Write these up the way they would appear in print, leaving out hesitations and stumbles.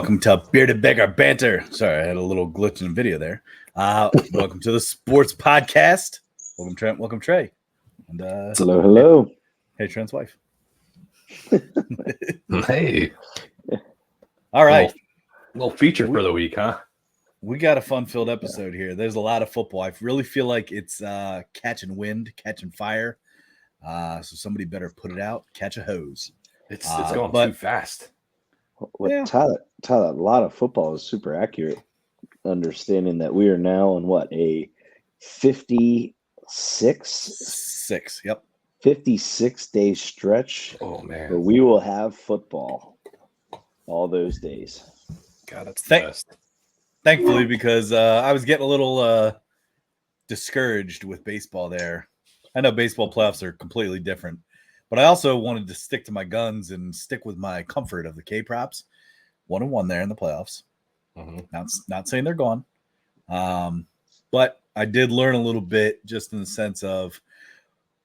Welcome to Bearded Beggar Banter. Sorry, I had a little glitch in the video there. Welcome to the sports podcast. Welcome, Trent. Welcome, Trey. And hello. Hey, Trent's wife. Hey. All right. Little feature for the week, huh? We got a fun-filled episode here. There's a lot of football. I really feel like it's catching wind, catching fire. So somebody better put it out, catch a hose. It's going too fast. Well, Tyler, a lot of football is super accurate. Understanding that we are now on a 56-day stretch. Oh man, where we will have football all those days. God, that's the best. Thankfully, because I was getting a little discouraged with baseball there. I know baseball playoffs are completely different, but I also wanted to stick to my guns and stick with my comfort of the K-props. 1-1 there in the playoffs. Mm-hmm. Not saying they're gone. But I did learn a little bit just in the sense of,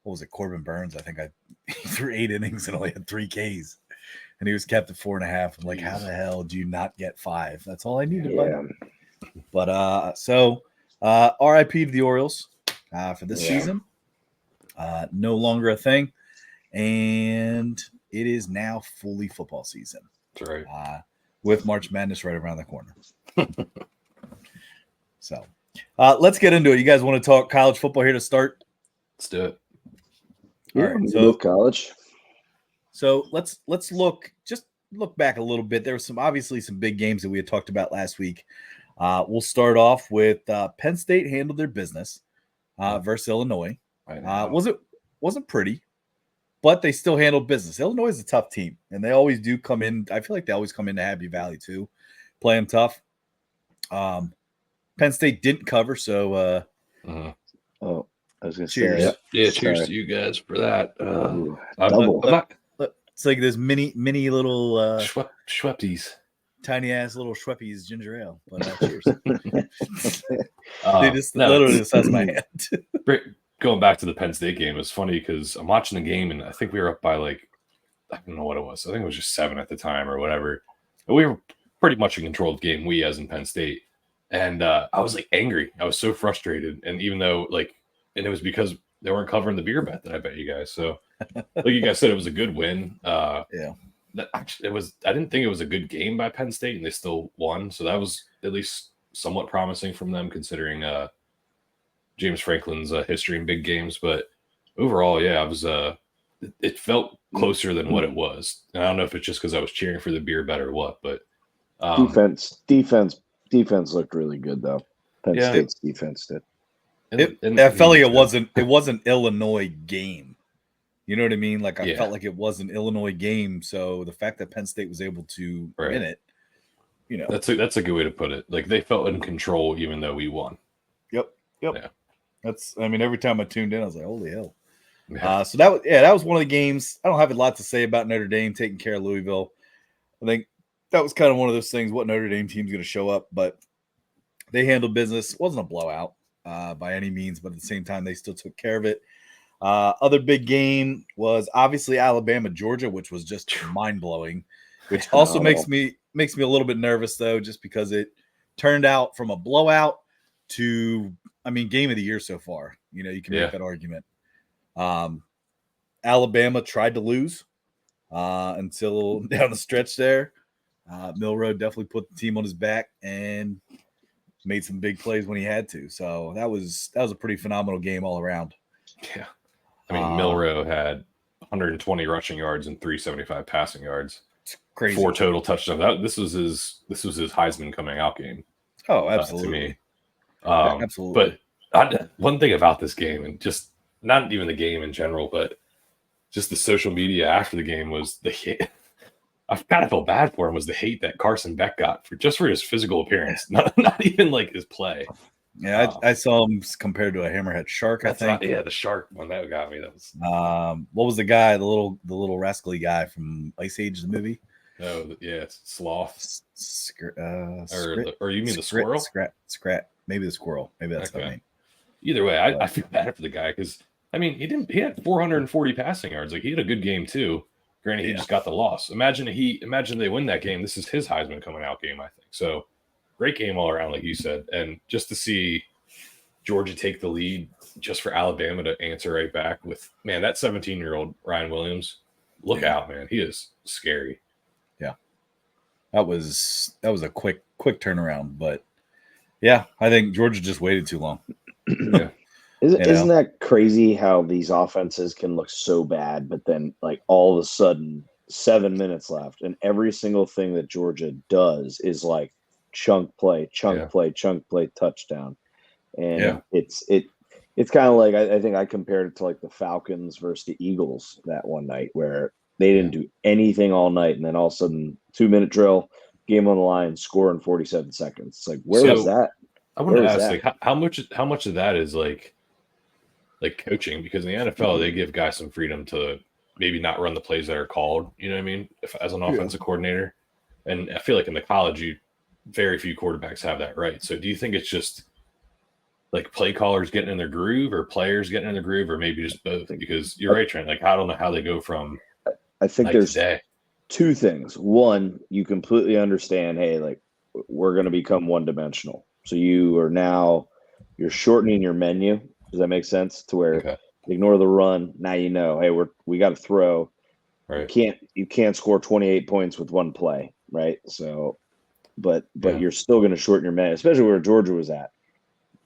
what was it, Corbin Burns? I think he threw 8 innings and only had 3 Ks. And he was kept at 4.5. I'm like, how the hell do you not get 5? That's all I needed. Yeah. But RIP to the Orioles for this season. No longer a thing. And it is now fully football season. That's right. With March Madness right around the corner. So let's get into it. You guys want to talk college football here to start? Let's do it. All right. So college. So let's look back a little bit. There was obviously some big games that we had talked about last week. We'll start off with Penn State handled their business versus Illinois. Wasn't pretty, but they still handled business. Illinois is a tough team, and they always do come in. I feel like they always come into Happy Valley too, playing tough. Penn State didn't cover, so I was gonna cheers. say, yeah, cheers to you guys for that. double. It's like this mini little Schweppies. Tiny ass little Schweppes ginger ale. But cheers. They just literally the size of my hand. Going back to the Penn State game, it's funny because I'm watching the game and I think we were up by I don't know what it was. I think it was just 7 at the time or whatever. And we were pretty much in control of the game, we as in Penn State. And I was angry. I was so frustrated. And even though and it was because they weren't covering the beer bet that I bet you guys. So like you guys said, it was a good win. Yeah. It was. I didn't think it was a good game by Penn State, and they still won. So that was at least somewhat promising from them, considering James Franklin's history in big games. But overall, yeah, I was. It felt closer than what it was. And I don't know if it's just because I was cheering for the beer bet or what, but defense looked really good though. Penn State's defense did. I felt like it wasn't Illinois game. You know what I mean? I felt like it was an Illinois game. So the fact that Penn State was able to win it, that's a good way to put it. They felt in control even though we won. Yep. Yeah. Every time I tuned in, I was like, holy hell. Yeah. So that was one of the games. I don't have a lot to say about Notre Dame taking care of Louisville. I think that was kind of one of those things. What Notre Dame team's going to show up, but they handled business. It wasn't a blowout by any means, but at the same time, they still took care of it. Other big game was obviously Alabama, Georgia, which was just mind blowing, which also makes me a little bit nervous though, just because it turned out from a blowout to, game of the year so far. You can make that argument. Alabama tried to lose until down the stretch there. Milroe definitely put the team on his back and made some big plays when he had to. So that was a pretty phenomenal game all around. Yeah. Milroe had 120 rushing yards and 375 passing yards. It's crazy. 4 total touchdowns. This was his Heisman coming out game. Oh, absolutely. To me. Absolutely. But one thing about this game, and just not even the game in general, but just the social media after the game, was the hate. I kind of felt bad for him. Was the hate that Carson Beck got for his physical appearance, not even his play. Yeah, I saw him compared to a hammerhead shark. I think. The shark one that got me. That was. What was the guy? The little rascally guy from Ice Age, the movie. Oh yeah, Sloth. Or you mean the squirrel? Scrat. Maybe the squirrel. Maybe that's what I mean. Either way, I feel bad for the guy because he had 440 passing yards. He had a good game too. Granted, he just got the loss. Imagine they win that game. This is his Heisman coming out game, I think. So great game all around, like you said. And just to see Georgia take the lead just for Alabama to answer right back with, man, that 17-year-old Ryan Williams, look out, man. He is scary. Yeah. That was a quick turnaround, but yeah, I think Georgia just waited too long. Yeah. Isn't that crazy how these offenses can look so bad, but then like all of a sudden 7 minutes left and every single thing that Georgia does is like chunk play, touchdown. And it's kind of like I think I compared it to like the Falcons versus the Eagles that one night where they didn't do anything all night, and then all of a sudden 2-minute drill, game on the line, score in 47 seconds. It's like where was that? I want to ask, like, how much of that is like coaching? Because in the NFL, they give guys some freedom to maybe not run the plays that are called. You know what I mean? As an offensive coordinator, and I feel like in the college, very few quarterbacks have that right. So do you think it's just like play callers getting in their groove, or players getting in their groove, or maybe just both? Because you're right, Trent. Like, I don't know how they go from. I think there's two things. One, you completely understand, hey, like we're going to become one-dimensional. So you're shortening your menu. Does that make sense? To where ignore the run. Now hey, we got to throw. Right. You can't score 28 points with one play, right? So, but you're still going to shorten your menu, especially where Georgia was at.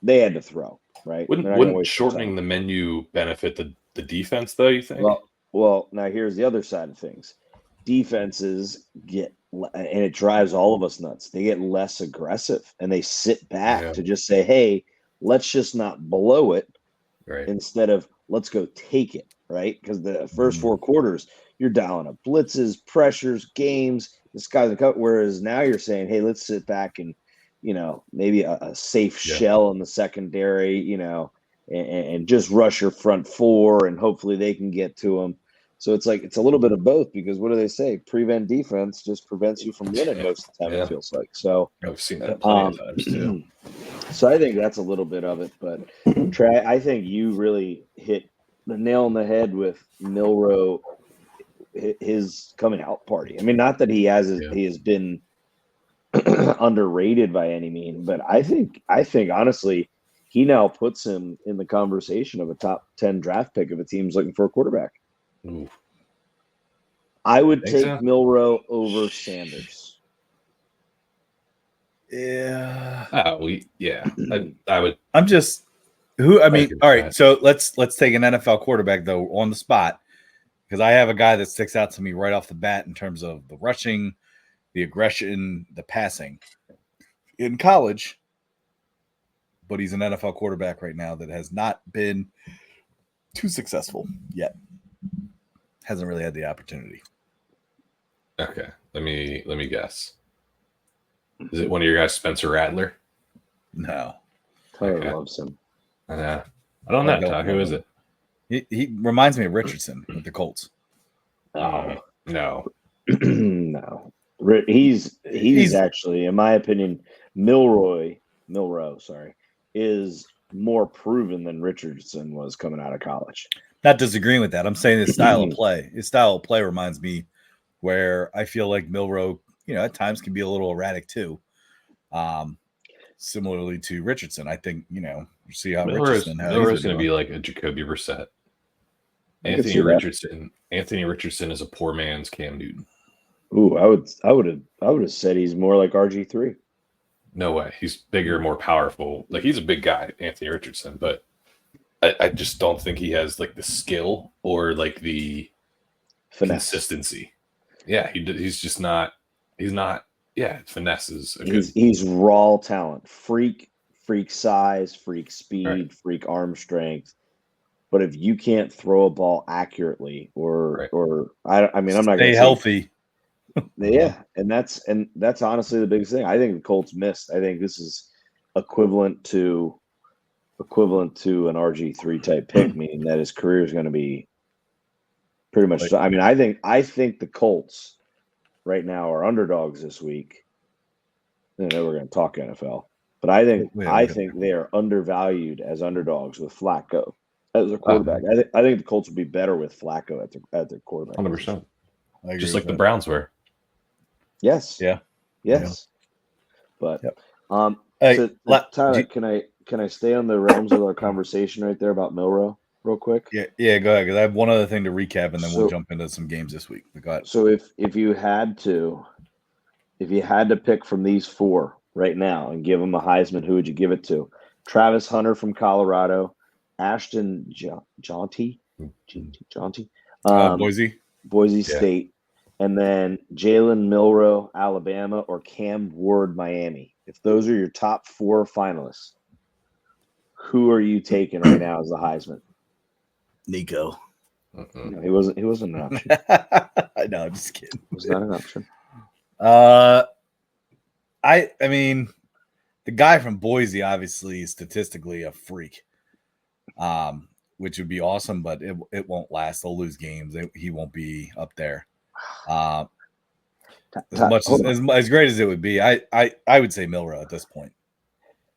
They had to throw, right? Wouldn't shortening the menu benefit the defense, though, you think? Well, now here's the other side of things. Defenses get, and it drives all of us nuts, they get less aggressive and they sit back to just say, hey, let's just not blow it, right? Instead of let's go take it, right? Because the first 4 quarters, you're dialing up blitzes, pressures, games. This guy's a cut. Whereas now you're saying, hey, let's sit back and, maybe a safe shell in the secondary, and just rush your front 4 and hopefully they can get to them. So it's like, it's a little bit of both, because what do they say? Prevent defense just prevents you from winning most of the time, it feels like. So I've seen that plenty of times too. So I think that's a little bit of it. But Trey, I think you really hit the nail on the head with Milroe, his coming out party. I mean, not that he has been underrated by any means, but I think honestly, he now puts him in the conversation of a top 10 draft pick if a team's looking for a quarterback. Ooh. I would take Milroe over Sanders. Yeah. I would. I'm just all right. So let's take an NFL quarterback though on the spot, because I have a guy that sticks out to me right off the bat in terms of the rushing, the aggression, the passing in college. But he's an NFL quarterback right now that has not been too successful yet. Hasn't really had the opportunity. Okay, let me guess. Is it one of your guys, Spencer Rattler? No. Tyler loves him. I don't know, Todd. Who is it? He reminds me of Richardson with the Colts. Oh no. No. He's actually, in my opinion, Milroe, is more proven than Richardson was coming out of college. Not disagreeing with that. I'm saying his style of play. His style of play reminds me where I feel like Milroe, at times can be a little erratic too. Similarly to Richardson, I think, you see how Milroe's going to be like a Jacoby Brissett. Anthony Richardson is a poor man's Cam Newton. Ooh, I would have said he's more like RG3. No way. He's bigger, more powerful. Like, he's a big guy, Anthony Richardson, but I just don't think he has like the skill or like the consistency. Yeah, he's just not. He's not. Yeah, finesse is. He's raw talent, freak size, freak speed, freak arm strength. But if you can't throw a ball accurately, I'm not going to stay healthy. Yeah, and that's honestly the biggest thing. I think the Colts missed. I think this is equivalent to an RG3 type pick, meaning that his career is going to be pretty much. I mean, I think the Colts right now are underdogs this week. I know we're going to talk NFL, but I think they are undervalued as underdogs with Flacco as a quarterback. I think the Colts would be better with Flacco at their quarterback. 100%. I agree just with like the that. Browns were. Yes. Yeah. Yes. But Yep. so Tyler, can I stay on the realms of our conversation right there about Milroe real quick? Yeah, go ahead. Because I have one other thing to recap, and then we'll So- jump into some games this week. But go ahead. So if you had to pick from these four right now and give them a Heisman, who would you give it to? Travis Hunter from Colorado, Ashton Jaunty, Boise State, and then Jalen Milroe, Alabama, or Cam Ward, Miami. If those are your top four finalists, who are you taking right now as the Heisman? Nico. No, he wasn't an option. I know, I'm just kidding. It was not an option. I mean, the guy from Boise obviously is statistically a freak, which would be awesome, but it won't last. They'll lose games. He won't be up there. As much as great as it would be, I would say Milroe at this point.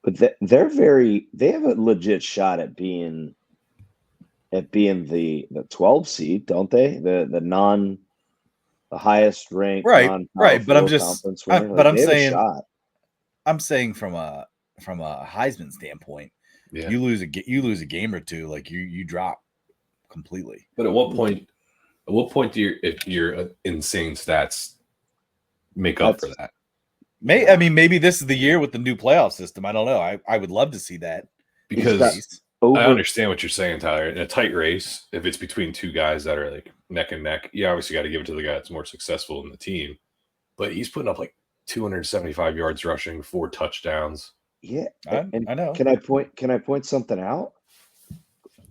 But they have a legit shot at being the 12 seed, don't they? The highest ranked right. But I'm just, I'm saying, I'm saying from a Heisman standpoint, you lose a game or two, like you drop completely. But at what point do your insane stats make up for that? Maybe this is the year with the new playoff system. I don't know. I would love to see that, because I understand what you're saying, Tyler. In a tight race, if it's between two guys that are like neck and neck, you obviously got to give it to the guy that's more successful in the team. But he's putting up like 275 yards rushing, 4 touchdowns. Yeah, I know. Can I point something out?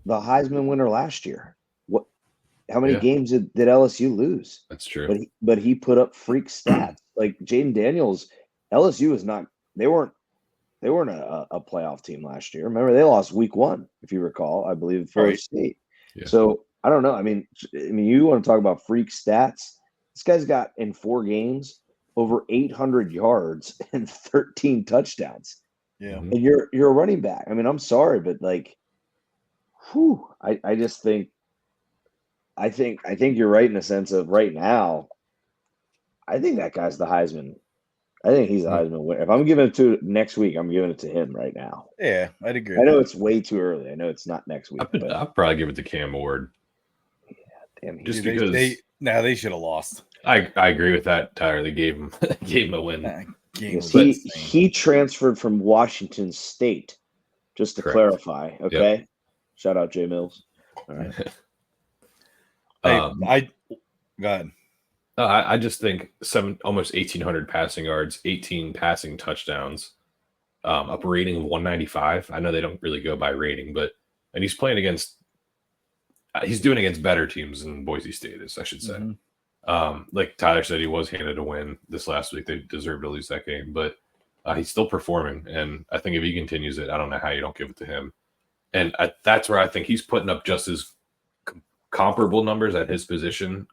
The Heisman winner last year. How many games did LSU lose? That's true. But he put up freak stats. Like Jaden Daniels, LSU was not. They weren't a playoff team last year. Remember, they lost week 1, if you recall. I believe Florida State. Yeah. So I don't know. I mean, you want to talk about freak stats? This guy's got in 4 games over 800 yards and 13 touchdowns. Yeah, and you're a running back. I mean, I'm sorry, but like, I just think. I think you're right in the sense of right now. I think that guy's the Heisman. I think he's the Heisman winner. If I'm giving it to next week, I'm giving it to him right now. Yeah, I'd agree. I know it's way too early. I know it's not next week. I'd probably give it to Cam Ward. Yeah, damn. Just because they should have lost. I agree with that, Tyler. They gave him a win. He transferred from Washington State. Just to clarify, okay. Yep. Shout out Jay Mills. All right. Go ahead. I just think almost 1,800 passing yards, 18 passing touchdowns, up a rating of 195. I know they don't really go by rating, and he's playing against, he's doing against better teams than Boise State is, I should say. Mm-hmm. Like Tyler said, he was handed a win this last week. They deserved to lose that game, but he's still performing. And I think if he continues it, I don't know how you don't give it to him. And that's where I think he's putting up just as comparable numbers at his position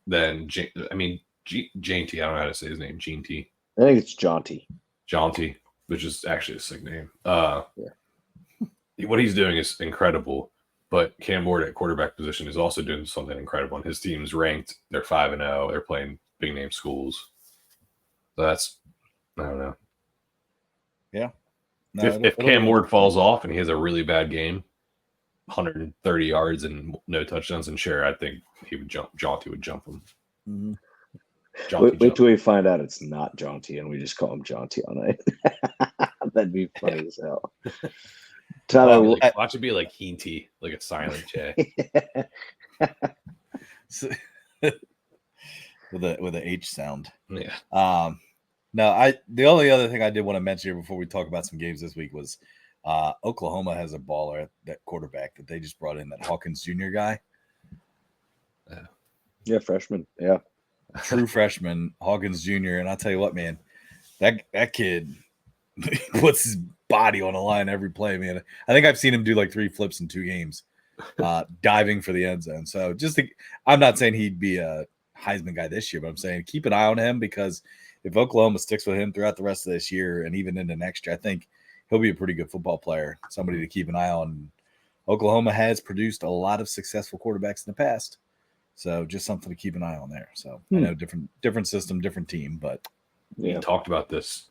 than Jaunty. I don't know how to say his name. Jaunty. I think it's Jaunty. Jaunty, which is actually a sick name. What he's doing is incredible, but Cam Ward at quarterback position is also doing something incredible. And his team's ranked. They're 5-0. They're playing big name schools. So that's, I don't know. Yeah. No, if Cam Ward falls off and he has a really bad game, 130 yards and no touchdowns, and I think Jaunty would jump him. Mm-hmm. Wait till we find out it's not Jaunty and we just call him Jaunty all night. That'd be funny as hell. Tyler, watch it be like Heenty, like a silent J. with a H sound. Yeah. No, the only other thing I did want to mention here before we talk about some games this week was Oklahoma has a baller at that quarterback that they just brought in, that Hawkins Jr. guy. Yeah, freshman. Yeah. True freshman, Hawkins Jr. And I'll tell you what, man, that kid puts his body on the line every play, man. I think I've seen him do like 3 flips in 2 games, diving for the end zone. So I'm not saying he'd be a Heisman guy this year, but I'm saying keep an eye on him, because if Oklahoma sticks with him throughout the rest of this year and even into next year, I think he'll be a pretty good football player, somebody to keep an eye on. Oklahoma has produced a lot of successful quarterbacks in the past. So just something to keep an eye on there. So I know different system, different team, but we talked about this,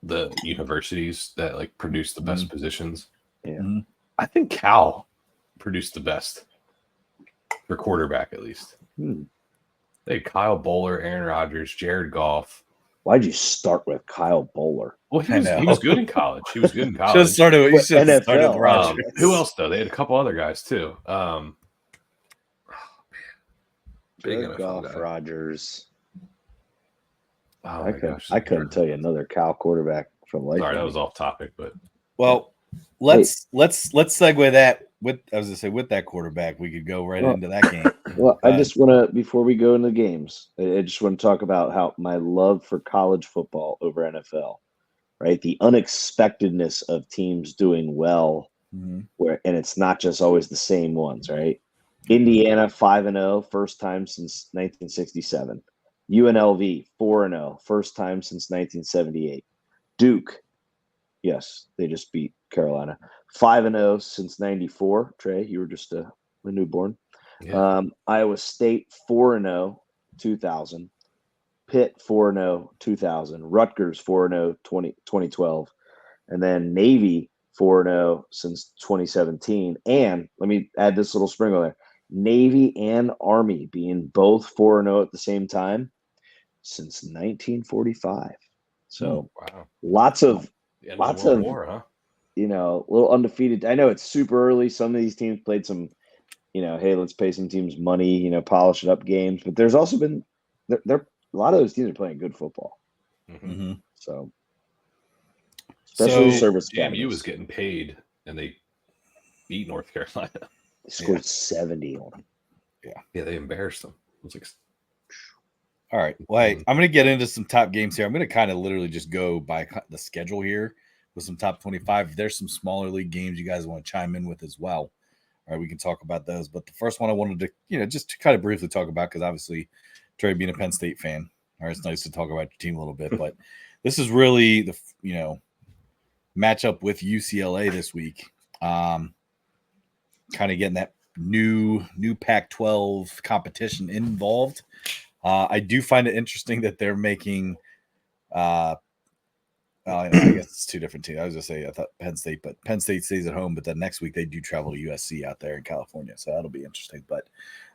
the universities that like produce the best positions. Yeah. I think Cal produced the best for quarterback, at least. They had Kyle Bowler, Aaron Rodgers, Jared Goff. Why'd you start with Kyle Bowler? Well, he was good in college. He was good in college. Should have started with NFL. Rodgers. Who else though? They had a couple other guys too. Big Jared NFL Goff, guy. Rodgers. Oh I couldn't tell you another Cal quarterback from life. Sorry, that was off topic, but let's segue that with that quarterback, we could go right into that game. Well, I just want to, before we go into the games, I just want to talk about how my love for college football over NFL, right? The unexpectedness of teams doing well, and it's not just always the same ones, right? Indiana 5-0, first time since 1967. UNLV 4-0, first time since 1978. Duke, yes, they just beat Carolina. 5-0 since 94. Trey, you were just a newborn. Yeah. Iowa State 4-0, 2000. Pitt 4-0, 2000. Rutgers 4-0, 2012. And then Navy 4-0 since 2017. And let me add this little sprinkle there. Navy and Army being both 4-0 at the same time since 1945. So lots of war, huh? Little undefeated. I know it's super early. Some of these teams played some, hey, let's pay some teams money, polish it up games. But there's also been a lot of those teams are playing good football. So especially service academies. JMU was getting paid, and they beat North Carolina. They scored 70 on them. Yeah, they embarrassed them. It was like, all right. Well, hey, I'm going to get into some top games here. I'm going to kind of literally just go by the schedule here with some top 25. If there's some smaller league games you guys want to chime in with as well, all right, we can talk about those. But the first one I wanted to, just to kind of briefly talk about, because obviously Trey being a Penn State fan, all right, it's nice to talk about your team a little bit. But this is really the, matchup with UCLA this week. Kind of getting that new Pac-12 competition involved. I do find it interesting that they're making I guess it's two different teams. I was going to say I thought Penn State, but Penn State stays at home. But then next week they do travel to USC out there in California, so that'll be interesting. But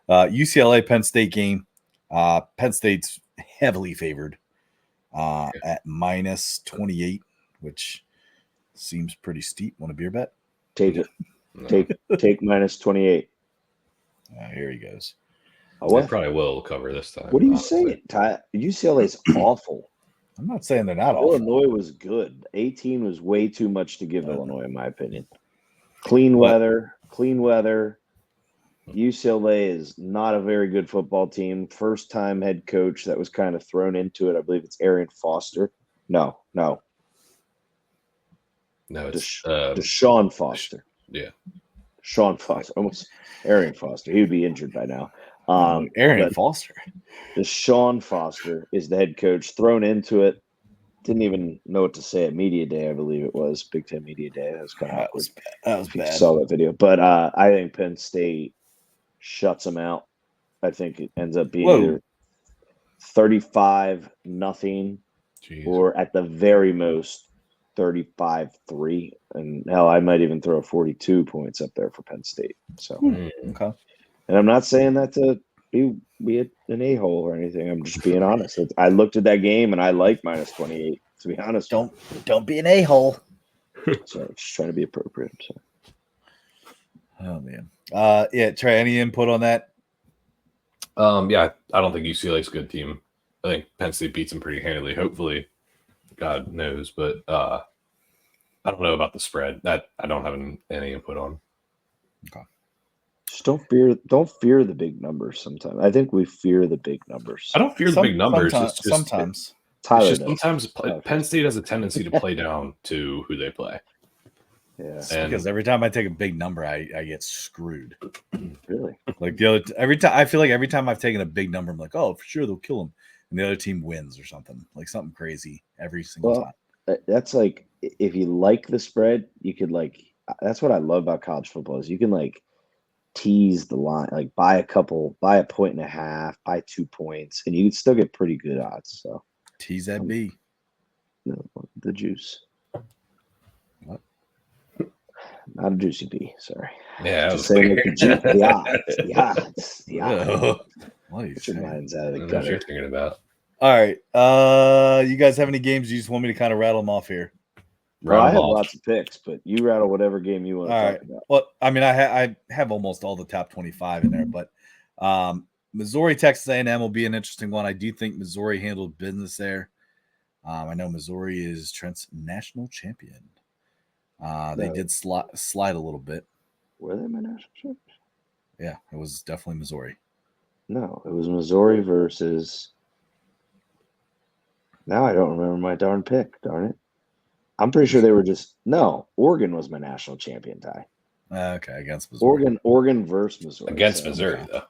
UCLA Penn State game, Penn State's heavily favored at -28, which seems pretty steep. Want a beer bet? Take it. Take -28. Here he goes. They probably will cover this time. What are you saying, Ty? UCLA's awful. I'm not saying they're not awful. Illinois was good. 18 was way too much to give Illinois, in my opinion. Clean weather. UCLA is not a very good football team. First time head coach that was kind of thrown into it. I believe it's Arian Foster. No. It's Deshaun Foster. Yeah. Sean Foster. Almost Arian Foster. He would be injured by now. Arian Foster. Deshaun Foster is the head coach. Thrown into it. Didn't even know what to say at Media Day, I believe it was. Big Ten Media Day. That was kind of awkward. That was bad. Saw that video. But I think Penn State shuts them out. I think it ends up being either 35-0 or at the very most 35-3. And hell, I might even throw 42 points up there for Penn State. So okay. And I'm not saying that to be an a-hole or anything. I'm just being honest. I looked at that game and I like -28, to be honest. Don't be an a-hole. So just trying to be appropriate. So. Oh man. Trey, any input on that? I don't think UCLA's a good team. I think Penn State beats them pretty handily. Hopefully, God knows, but I don't know about the spread. That I don't have any input on. Okay. Just don't fear the big numbers sometimes. I think we fear the big numbers. I don't fear the big numbers. Sometimes. Sometimes Penn State has a tendency to play down to who they play. Yeah. Because every time I take a big number, I get screwed. Really? Like I feel like every time I've taken a big number, I'm like, oh, for sure they'll kill them. And the other team wins or something. Like something crazy every single time. That's like, if you like the spread, you could that's what I love about college football is you can tease the line, like buy a 1.5, buy 2 points, and you can still get pretty good odds. So Tease that B. no, the juice. What? Not a juicy B. Sorry. Yeah, Just saying like the odds. Oh, what are you Get your saying? minds out of I the don't know what you're gutter. thinking about. All right. You guys have any games you just want me to kind of rattle them off here? Well, I Round have off. lots of picks, but you rattle whatever game you want All to right. talk about. Well, I mean, I have almost all the top 25 in there, but Missouri, Texas A&M will be an interesting one. I do think Missouri handled business there. I know Missouri is Trent's national champion. They No. did slide a little bit. Were they my national champions? Yeah, it was definitely Missouri. No, it was Missouri versus. Now I don't remember my darn pick. Darn it! I'm pretty sure they were just no. Oregon was my national champion tie. Okay, against Missouri. Oregon versus Missouri. Against so- Missouri, though.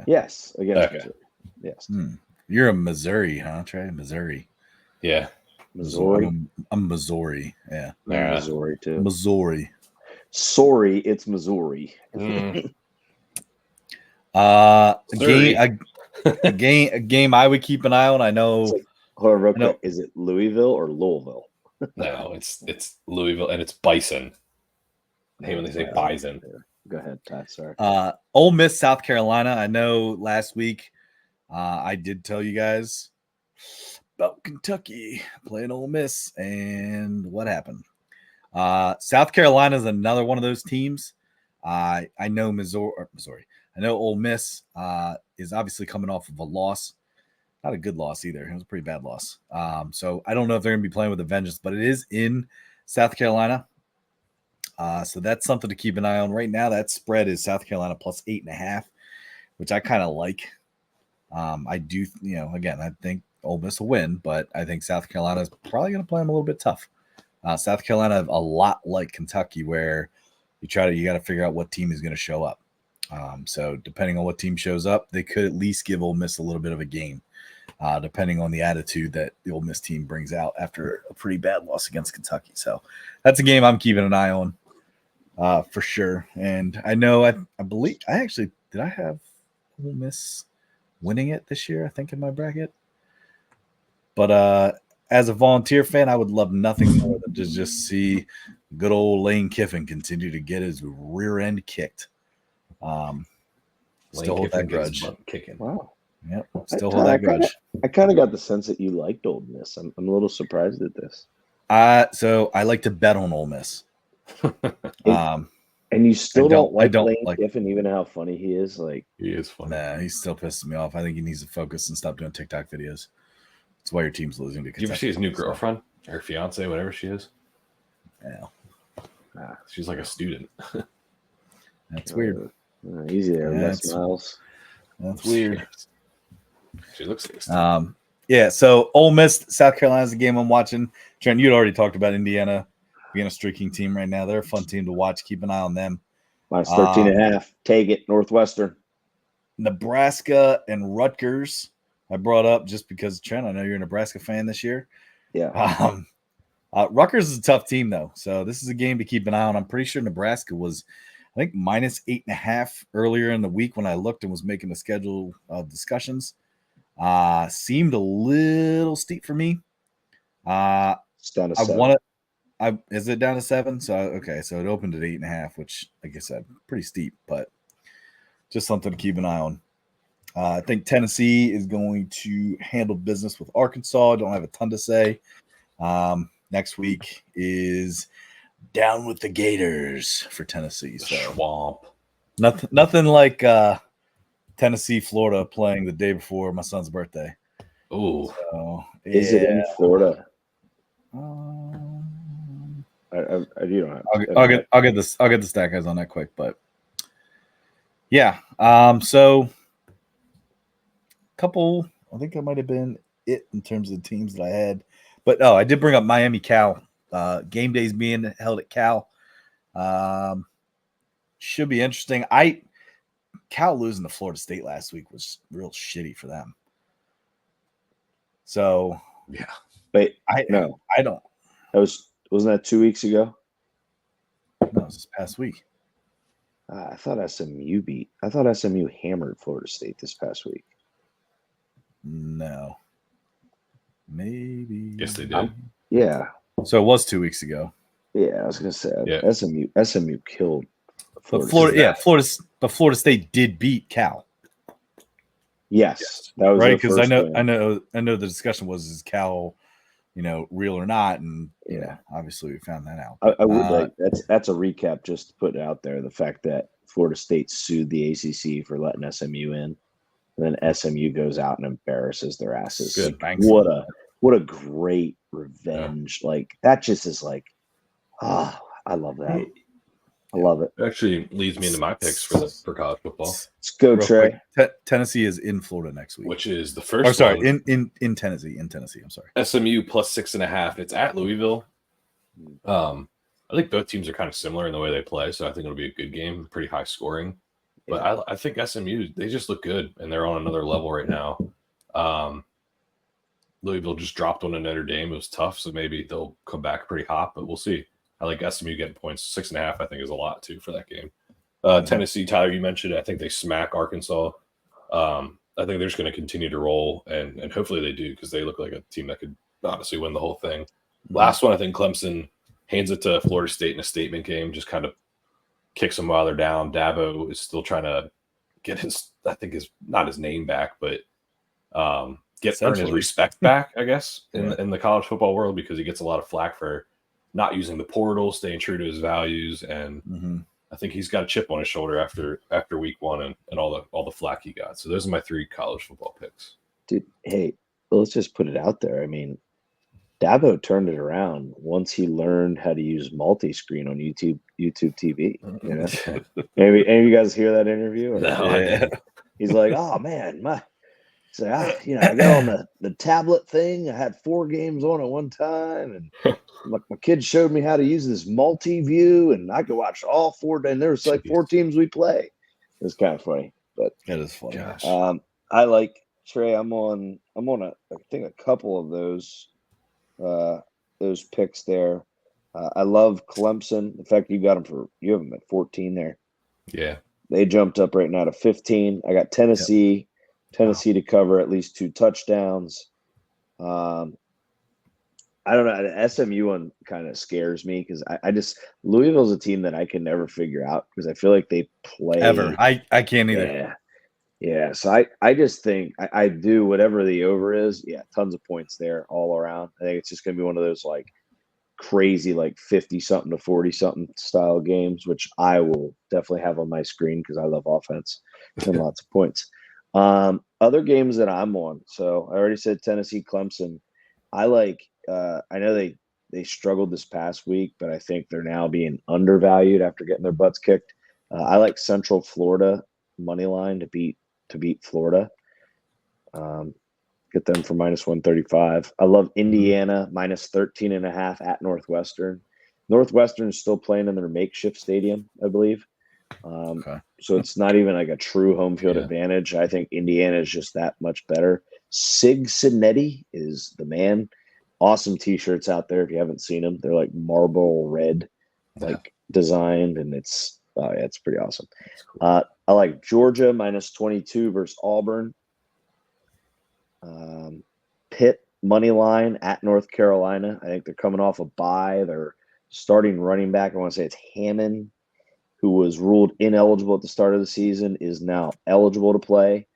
Yes, against Okay. Missouri. Yes, You're a Missouri, huh, Trey? Missouri. Yeah. Missouri. I'm Missouri. Yeah. Yeah. Missouri too. Missouri. Sorry, it's Missouri. Mm. A Missouri. game I would keep an eye on. I know. It's like, hold on, real I know- quick. Is it Louisville or Louisville? No, it's Louisville and it's Bison. I hate when they say Bison. Go ahead, Pat. Sorry. Ole Miss, South Carolina. I know last week I did tell you guys about Kentucky playing Ole Miss, and what happened? South Carolina is another one of those teams. I know Missouri. I know Ole Miss is obviously coming off of a loss. Not a good loss either. It was a pretty bad loss. So I don't know if they're going to be playing with a vengeance, but it is in South Carolina. So that's something to keep an eye on. Right now, that spread is South Carolina plus 8.5, which I kind of like. I do, again, I think Ole Miss will win, but I think South Carolina is probably going to play them a little bit tough. South Carolina, a lot like Kentucky, where you got to figure out what team is going to show up. So depending on what team shows up, they could at least give Ole Miss a little bit of a game, depending on the attitude that the Ole Miss team brings out after a pretty bad loss against Kentucky. So that's a game I'm keeping an eye on for sure. And I know, I believe, did I have Ole Miss winning it this year, I think, in my bracket? But as a volunteer fan, I would love nothing more than to just see good old Lane Kiffin continue to get his rear end kicked. Still hold that grudge. Kicking. Wow. Yep. Still hold that grudge. I kind of got the sense that you liked Ole Miss. I'm a little surprised at this. So I like to bet on Ole Miss. And you still don't like Lane like Kiffin, even how funny he is. Like, he is funny. Nah, he's still pissing me off. I think he needs to focus and stop doing TikTok videos. That's why your team's losing to Did you ever see his new girlfriend or fiance, whatever she is? Yeah. She's like a student. That's weird. Easy there, Les Miles. That's weird. She looks like a student. Yeah, so Ole Miss, South Carolina is the game I'm watching. Trent, you'd already talked about Indiana being a streaking team right now. They're a fun team to watch. Keep an eye on them. Minus 13.5. Take it, Northwestern. Nebraska and Rutgers I brought up just because, Trent, I know you're a Nebraska fan this year. Yeah. Rutgers is a tough team, though. So this is a game to keep an eye on. I'm pretty sure Nebraska was, I think, minus 8.5 earlier in the week when I looked and was making the schedule discussions. Seemed a little steep for me. It's down to 7. Is it down to 7? So okay, so it opened at 8.5, which, like I said, pretty steep, but just something to keep an eye on. I think Tennessee is going to handle business with Arkansas. I don't have a ton to say. Next week is down with the Gators for Tennessee. So Swamp. Nothing like Tennessee, Florida playing the day before my son's birthday. Oh, so, is it in Florida? You don't have. I'll get the stat guys on that quick, but yeah. So couple, I think that might have been it in terms of the teams that I had. But I did bring up Miami Cal. Game days being held at Cal. Should be interesting. Cal losing to Florida State last week was real shitty for them. So yeah. Wait, I don't. Wasn't that 2 weeks ago? No, it was this past week. I thought SMU hammered Florida State this past week. No. Maybe. Yes, they did. Yeah. So it was 2 weeks ago. Yeah, I was gonna say Yeah. SMU killed But Florida State did beat Cal. Yes, that was right, because I know the discussion was, is Cal, real or not, and obviously we found that out. I would like that's a recap, just to put it out there. The fact that Florida State sued the ACC for letting SMU in, and then SMU goes out and embarrasses their asses. Good. Like, what a great revenge! Yeah. Like that just is like, I love that. I love it. It actually leads me into my picks for college football. Let's go, Trey. Tennessee is in Florida next week, which is the first. Or sorry, in Tennessee. In Tennessee, I'm sorry. SMU plus 6.5. It's at Louisville. I think both teams are kind of similar in the way they play, so I think it'll be a good game, pretty high scoring. But I think SMU, they just look good, and they're on another level right now. Louisville just dropped on Notre Dame. It was tough, so maybe they'll come back pretty hot, but we'll see. I like SMU getting points. 6.5, I think, is a lot, too, for that game. Tennessee, Tyler, you mentioned it. I think they smack Arkansas. I think they're just going to continue to roll, and hopefully they do, because they look like a team that could honestly win the whole thing. Last one, I think Clemson hands it to Florida State in a statement game, just kind of kicks them while they're down. Dabo is still trying to get not his name back, but earn his respect back, I guess, in the college football world, because he gets a lot of flack for not using the portal, staying true to his values, and I think he's got a chip on his shoulder after week one and all the flack he got. So those are my 3 college football picks. Dude, hey, let's just put it out there. I mean, Dabo turned it around once he learned how to use multi-screen on YouTube TV. Maybe any of you guys hear that interview? Or, no, he's like, "Oh man, I got on the tablet thing. I had 4 games on at one time, and my kid showed me how to use this multi-view, and I could watch all 4. And there's like 4 teams we play. It was kind of funny, but that is funny. I like Trey. I'm on I think a couple of those picks there. I love Clemson. The fact you have them at 14 there. Yeah, they jumped up right now to 15. I got Tennessee. Tennessee to cover at least 2 touchdowns. I don't know. The SMU one kind of scares me, because I just Louisville's a team that I can never figure out, because I feel like they play ever. I can't either. Yeah. So I just think I do whatever the over is. Yeah, tons of points there all around. I think it's just gonna be one of those like crazy, like 50-something to 40-something style games, which I will definitely have on my screen, because I love offense and lots of points. Other games that I'm on. So I already said Tennessee, Clemson. I like. I know they struggled this past week, but I think they're now being undervalued after getting their butts kicked. I like Central Florida money line to beat Florida. Get them for -135. I love Indiana -13.5 at Northwestern. Northwestern is still playing in their makeshift stadium, I believe. So it's not even like a true home field advantage. I think Indiana is just that much better. Cincinnati is the man. Awesome T-shirts out there if you haven't seen them. They're like marble red, designed, and it's pretty awesome. Cool. I like Georgia -22 versus Auburn. Pitt money line at North Carolina. I think they're coming off a bye. They're starting running back. I want to say it's Hammond, who was ruled ineligible at the start of the season, is now eligible to play.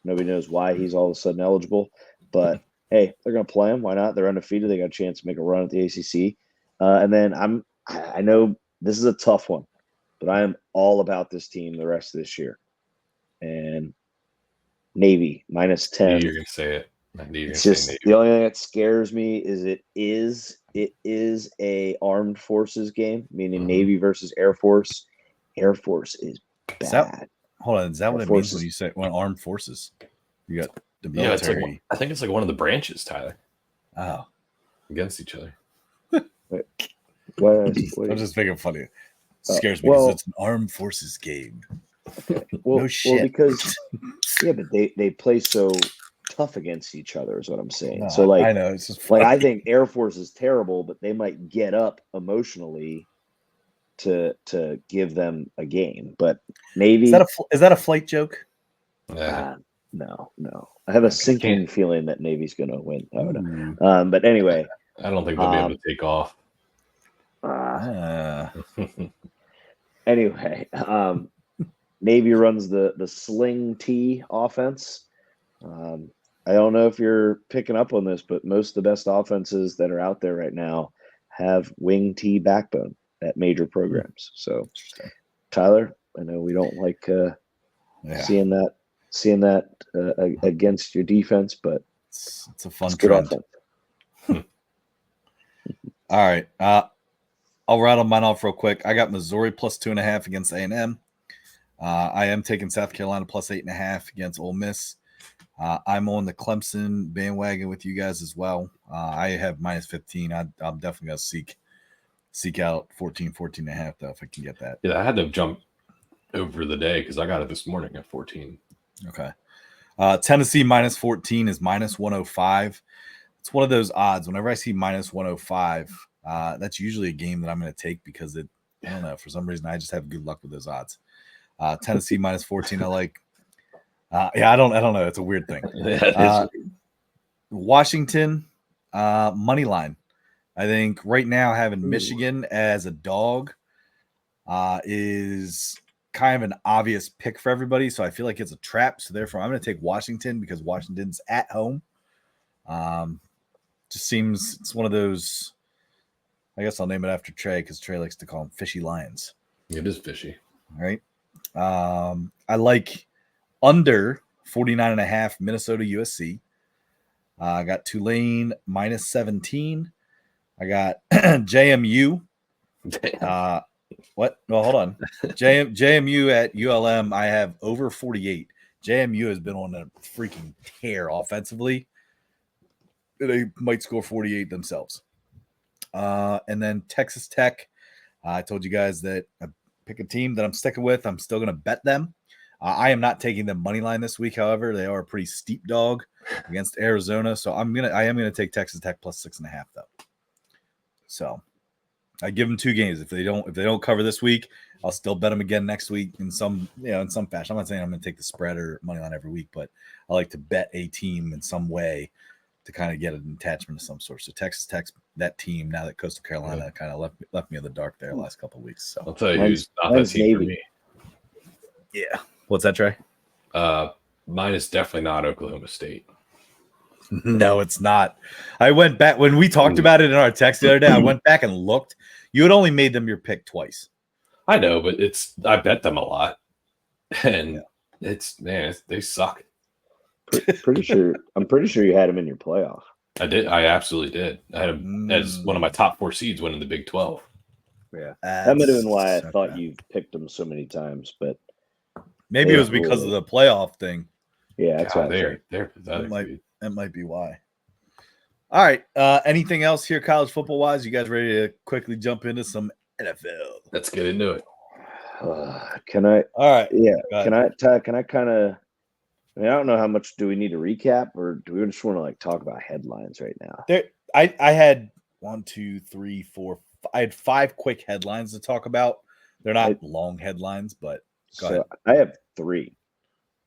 Nobody knows why he's all of a sudden eligible, but hey, they're going to play him. Why not? They're undefeated. They got a chance to make a run at the ACC. And then I know this is a tough one, but I am all about this team the rest of this year. And Navy -10. You're going to say it. It's just the only thing that scares me is it is a armed forces game, meaning Navy versus Air Force. Air Force is bad. Is that what it means when you say armed forces? You got the military. I think it's like one of the branches, Tyler. Oh, against each other. I'm just thinking funny. It scares me because it's an armed forces game. Okay. No shit. Well, because but they play so tough against each other is what I'm saying. No, so I know it's just like I think Air Force is terrible, but they might get up emotionally to give them a game. But Navy, Is that a flight joke? no. I have a sinking feeling that Navy's going to win. But anyway, I don't think they'll be able to take off. Anyway, Navy runs the sling T offense. I don't know if you're picking up on this, but most of the best offenses that are out there right now have wing T backbone at major programs. So, Tyler, I know we don't like seeing that against your defense, but it's a fun good trend. offense. All right. I'll rattle mine off real quick. I got Missouri plus 2.5 against A&M. I am taking South Carolina plus 8.5 against Ole Miss. I'm on the Clemson bandwagon with you guys as well. I have minus 15. I'm definitely going to seek out 14.5 though, if I can get that. Yeah, I had to jump over the day because I got it this morning at 14. Okay. Tennessee minus 14 is minus 105. It's one of those odds. Whenever I see minus 105, that's usually a game that I'm going to take because I don't know, for some reason I just have good luck with those odds. Tennessee minus 14, I like. I don't know. It's a weird thing. Washington money line. I think right now having Michigan as a dog is kind of an obvious pick for everybody. So I feel like it's a trap. So therefore, I'm going to take Washington because Washington's at home. Just seems it's one of those. I guess I'll name it after Trey because Trey likes to call them fishy lions. It is fishy. All right. I like under 49.5 Minnesota USC. I got Tulane minus 17. I got JMU. What? Well, hold on. JMU at ULM. I have over 48. JMU has been on a freaking tear offensively. They might score 48 themselves. And then Texas Tech. I told you guys that I pick a team that I'm sticking with. I'm still going to bet them. I am not taking the money line this week. However, they are a pretty steep dog against Arizona. So I am going to take Texas Tech plus 6.5 though. So I give them 2 games. If they don't cover this week, I'll still bet them again next week in some fashion. I'm not saying I'm going to take the spread or money line every week, but I like to bet a team in some way to kind of get an attachment of some sort. So Texas Tech, that team, now that Coastal Carolina kind of left me in the dark there the last couple of weeks. So I'll tell you who's not that team Navy. for me. Yeah. What's that, Trey? Mine is definitely not Oklahoma State. No, it's not. I went back when we talked about it in our text the other day. I went back and looked. You had only made them your pick twice. I know, but I bet them a lot, and they suck. I'm pretty sure you had them in your playoff. I did. I absolutely did. I had them as one of my top 4 seeds winning the Big 12. Yeah, that might have been why I thought you picked them so many times, but maybe it was because of the playoff thing. Yeah, that's God, right. They're pathetic. That might be why. All right. Anything else here, college football wise? You guys ready to quickly jump into some NFL? Let's get into it. Can I? All right. Yeah. Can I kind of? I mean, I don't know how much do we need to recap, or do we just want to talk about headlines right now? I had 1, 2, 3, 4. I had 5 quick headlines to talk about. They're not long headlines, but go ahead. I have 3.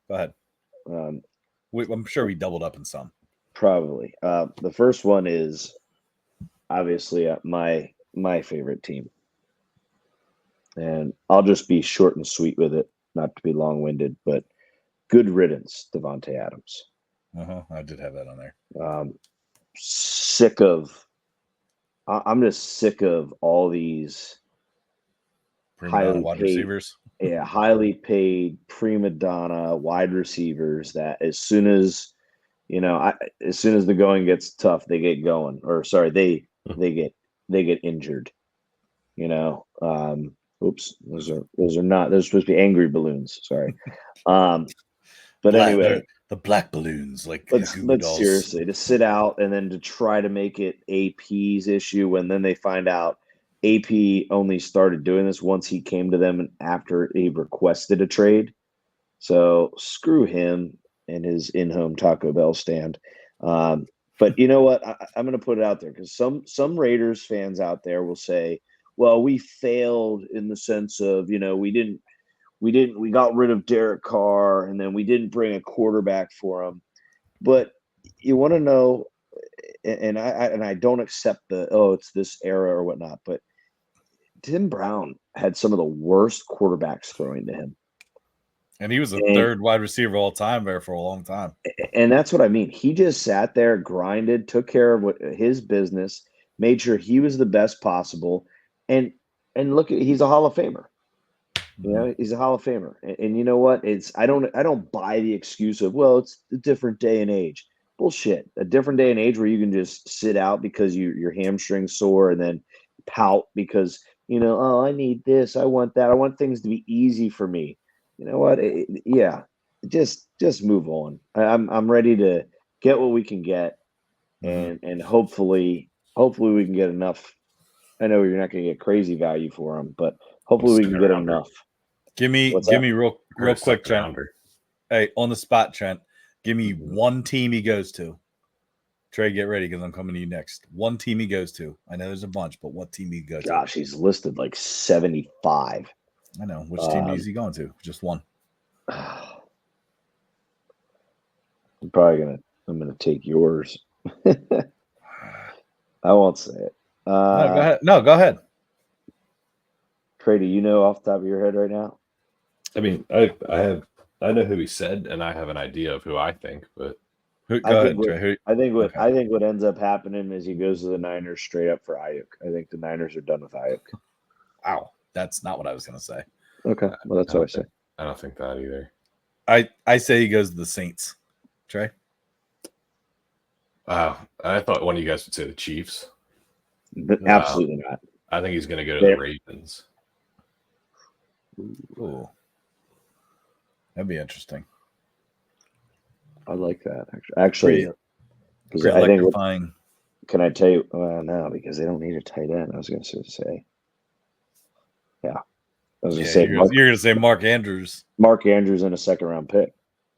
Go ahead. I'm sure we doubled up in some. Probably. The first one is obviously my favorite team, and I'll just be short and sweet with it, not to be long-winded, but good riddance, Devontae Adams. I did have that on there. I'm just sick of all these wide receivers. Yeah, highly paid prima donna wide receivers that as soon as the going gets tough, they get going. Or sorry, they get injured. Oops, those are supposed to be angry balloons. Sorry. But anyway, the black balloons, but seriously, to sit out and then to try to make it AP's issue when then they find out AP only started doing this once he came to them after he requested a trade. So screw him and his in-home Taco Bell stand. But you know what? I'm going to put it out there because some Raiders fans out there will say, well, we failed in the sense of, we got rid of Derek Carr and then we didn't bring a quarterback for him. But you want to know, and I don't accept it's this era or whatnot, but Tim Brown had some of the worst quarterbacks throwing to him. And he was the third wide receiver of all time there for a long time. And that's what I mean. He just sat there, grinded, took care of his business, made sure he was the best possible. And look, he's a Hall of Famer. He's a Hall of Famer. And you know what? I don't buy the excuse of, well, it's a different day and age. Bullshit. A different day and age where you can just sit out because your hamstring's sore and then pout because, I need this, I want that. I want things to be easy for me. You know what? Just move on. I'm ready to get what we can get, and hopefully we can get enough. I know you're not going to get crazy value for him, but hopefully we can get enough. Give me real quick, Trent. Hey, on the spot, Trent. Give me one team he goes to. Trey, get ready because I'm coming to you next. One team he goes to. I know there's a bunch, but what team he goes to? Gosh, he's listed like 75. I know. Which team is he going to? Just one. I'm gonna take yours. I won't say it. No, go ahead. No, go ahead. Trey, do you know off the top of your head right now? I mean, I know who he said, and I have an idea of who I think, but I think what ends up happening is he goes to the Niners straight up for Ayuk. I think the Niners are done with Ayuk. Wow, that's not what I was going to say. Okay, well that's what I say. I don't think that either. I say he goes to the Saints. Trey? Wow, I thought one of you guys would say the Chiefs. Absolutely not. I think he's going to go to the Ravens. Ooh. That'd be interesting. I like that. Actually, because I think can I tell you? No, because they don't need a tight end. I was going to say, yeah. I was going to say you're going to say Mark Andrews. Mark Andrews and a second-round pick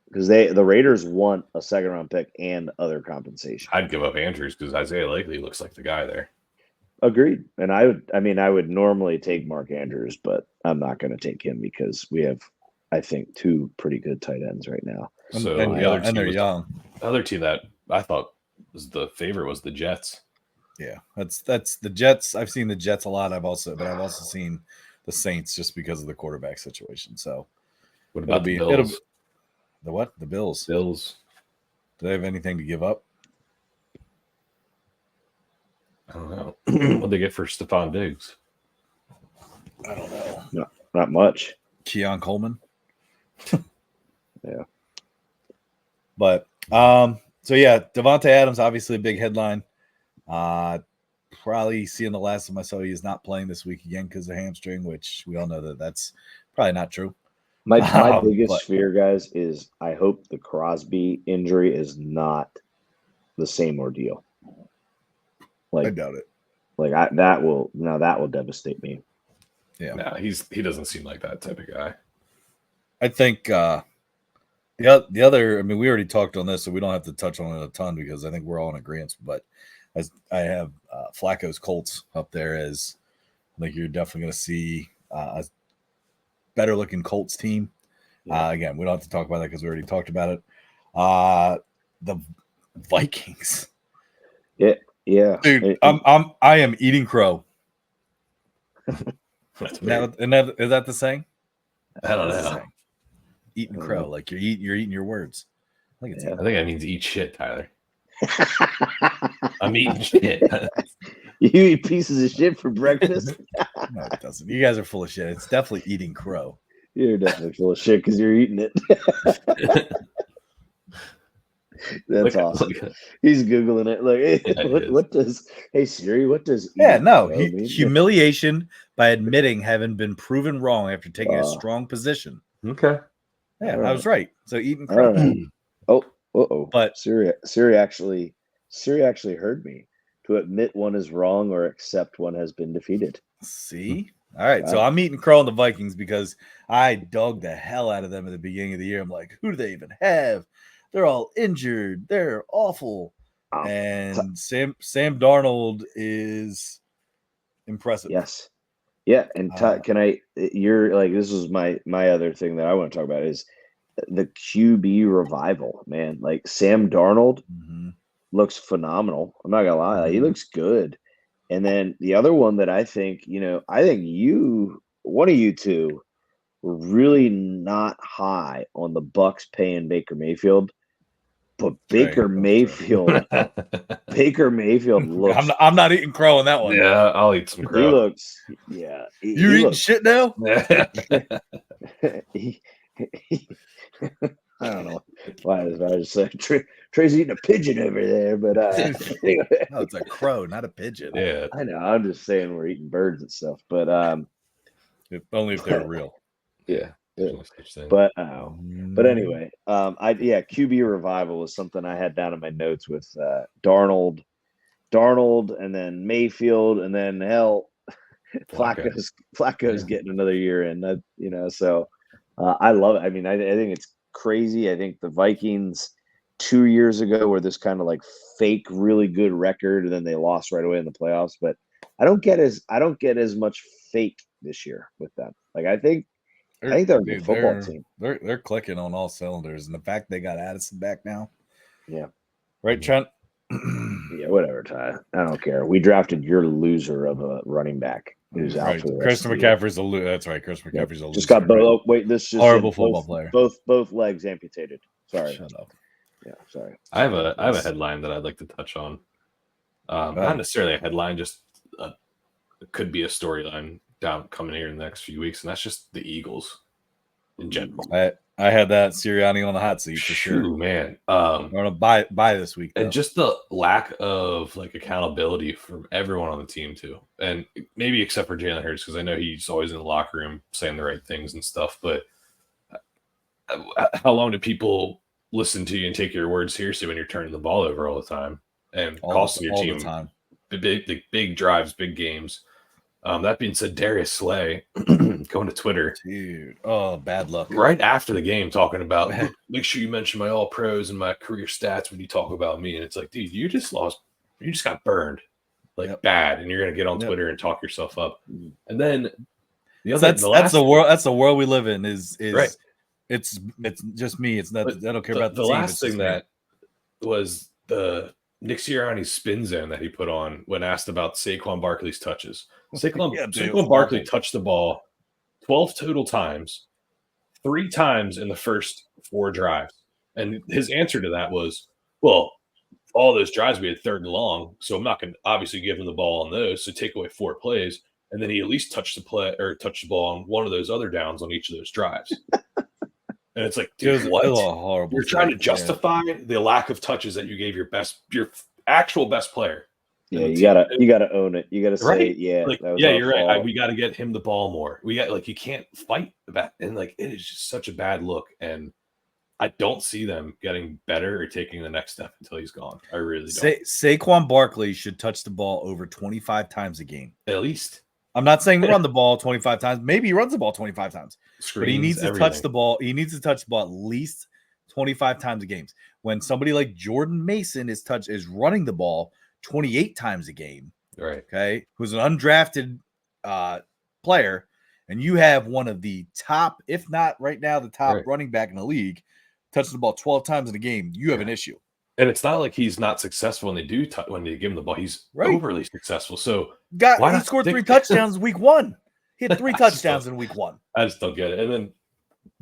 because the Raiders want a second-round pick and other compensation. I'd give up Andrews because Isaiah Likely looks like the guy there. Agreed. And I would normally take Mark Andrews, but I'm not going to take him because we have, I think, two pretty good tight ends right now. So they're young. The other team that I thought was the favorite was the Jets. Yeah, that's the Jets. I've seen the Jets a lot. I've also seen the Saints just because of the quarterback situation. So what about the Bills? The what? The Bills. Bills. Do they have anything to give up? I don't know. What'd they get for Stephon Diggs? I don't know. Not much. Keon Coleman. Yeah. But so yeah, Devontae Adams, obviously a big headline. Probably seeing the last of I saw he is not playing this week again because of hamstring, which we all know that's probably not true. My biggest fear, guys, is I hope the Crosby injury is not the same ordeal. I doubt it. That will devastate me. Yeah, no, he doesn't seem like that type of guy. I think the other. I mean, we already talked on this, so we don't have to touch on it a ton because I think we're all in agreement. But as I have Flacco's Colts up there as I think you're definitely going to see a better looking Colts team. Yeah. Again, we don't have to talk about that because we already talked about it. The Vikings. Yeah, dude, I am eating crow. Is that the saying? I don't know. Eating crow, like you're eating your words. I think that means eat shit, Tyler. I'm eating shit. You eat pieces of shit for breakfast? No, it doesn't. You guys are full of shit. It's definitely eating crow. You're definitely full of shit because you're eating it. That's awesome. He's Googling it. Like, what does Siri, what does humiliation by admitting having been proven wrong after taking a strong position. Okay. Yeah, I was right. So eating crow. But Siri actually heard me. To admit one is wrong or accept one has been defeated. See? All right. So I'm eating crow on the Vikings because I dug the hell out of them at the beginning of the year. I'm like, who do they even have? They're all injured. They're awful. And Sam Darnold is impressive. Yes. Yeah, and you're like, this is my other thing that I want to talk about is the QB revival, man. Like Sam Darnold looks phenomenal. I'm not gonna lie, like, he looks good. And then the other one that I think one of you two were really not high on the Bucks paying Baker Mayfield, but Baker Mayfield looks. I'm not eating crow on that one. Yeah, I'll eat some crow. He looks. Yeah, you eating shit now? I don't know why I just said Trey's eating a pigeon over there, but no, it's a crow, not a pigeon. Yeah, I know. I'm just saying we're eating birds and stuff, but only if they're real. Yeah. But anyway, QB revival was something I had down in my notes with Darnold, and then Mayfield, and then Flacco's getting another year in. So I love it. I mean, I think it's crazy. I think the Vikings 2 years ago were this kind of like fake, really good record, and then they lost right away in the playoffs. But I don't get as much fake this year with them. Like I think they're a good football team. They're clicking on all cylinders, and the fact they got Addison back now. Yeah. Right, Trent? Yeah, whatever, Ty. I don't care. We drafted your loser of a running back who's out for the rest Christian of the year. McCaffrey's a loser. That's right. Christian McCaffrey's a loser. Just got both. Wait, this just horrible football player. Both legs amputated. Sorry. Shut up. Yeah, sorry. I have a headline that I'd like to touch on. Not necessarily a headline, just it could be a storyline coming here in the next few weeks, and that's just the Eagles in general. I had that Sirianni on the hot seat for sure, man. I'm gonna buy this week, though. And just the lack of like accountability from everyone on the team too, and maybe except for Jalen Hurts, because I know he's always in the locker room saying the right things and stuff. But how long do people listen to you and take your words seriously when you're turning the ball over all the time and costing your team the big drives, big games? That being said, Darius Slay going to Twitter. Dude, bad luck. Right after the game, talking about, make sure you mention my all pros and my career stats when you talk about me. And it's like, dude, you just got burned bad, and you're gonna get on Twitter and talk yourself up. And then that's the world we live in. Is right. It's just me. It's not. I don't care about the team. last thing that was the Nick Sirianni's spin zone that he put on when asked about Saquon Barkley's touches. Saquon Barkley touched the ball 12 total times, 3 times in the first 4 drives. And his answer to that was, well, all those drives we had 3rd and long, so I'm not going to obviously give him the ball on those, so take away 4 plays. And then he at least touched the ball on one of those other downs on each of those drives. And it's like, dude, what? Horrible. You're trying to justify the lack of touches that you gave your actual best player. Yeah, you gotta own it. You gotta say, right? You're right. We got to get him the ball more. You can't fight that, and it is just such a bad look. And I don't see them getting better or taking the next step until he's gone. I really don't. Saquon Barkley should touch the ball over 25 times a game, at least. I'm not saying run the ball 25 times. Maybe he runs the ball 25 times. Screens, but he needs to touch the ball. He needs to touch the ball at least 25 times a game. When somebody like Jordan Mason is running the ball 28 times a game, right? Okay, who's an undrafted player, and you have one of the top, if not right now, the top running back in the league, touching the ball 12 times in a game, you have an issue. And it's not like he's not successful when they give him the ball. He's overly successful. So he scored 3 touchdowns week 1. He had 3 touchdowns in week 1. I just don't get it. And then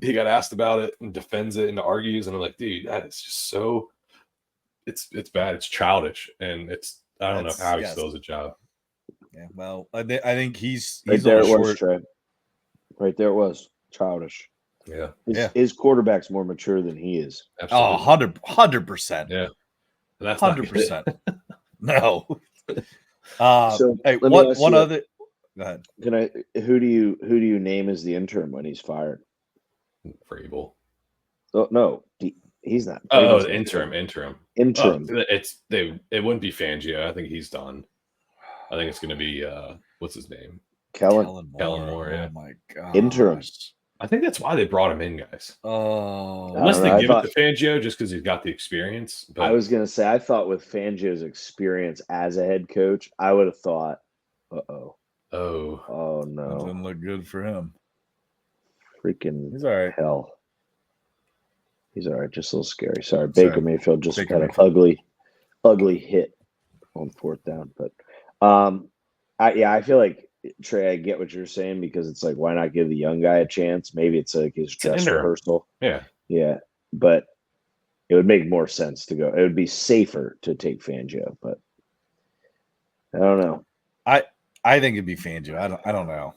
he got asked about it and defends it and argues, and I'm like, dude, that is just so. It's bad. It's childish, and I don't know how he still has a job. Yeah, well, I think he's right there. It was Trey. Right there, it was childish. Yeah. His quarterback's more mature than he is. Absolutely. 100%. Yeah. That's 100%. No. So hey, one other. Go ahead. Who do you name as the interim when he's fired? Vrabel. Oh no, he's not. Oh, interim. It wouldn't be Fangio. I think he's done. I think it's going to be what's his name? Kellen Moore. Yeah. Oh my god. Interim. I think that's why they brought him in, guys. Oh, unless they give it to Fangio just because he's got the experience. But I was gonna say, I thought with Fangio's experience as a head coach, I would have thought, Oh That no. doesn't look good for him. Freaking He's all right. hell. He's all right. Just a little scary. Sorry. Baker Mayfield just Baker had Mayfield. an ugly hit on fourth down. But I feel like, Trey, I get what you're saying, because it's like, why not give the young guy a chance? Maybe it's like his dress rehearsal. Yeah. Yeah. But it would make more sense to go. It would be safer to take Fangio, but I don't know. I think it'd be Fangio. I don't know.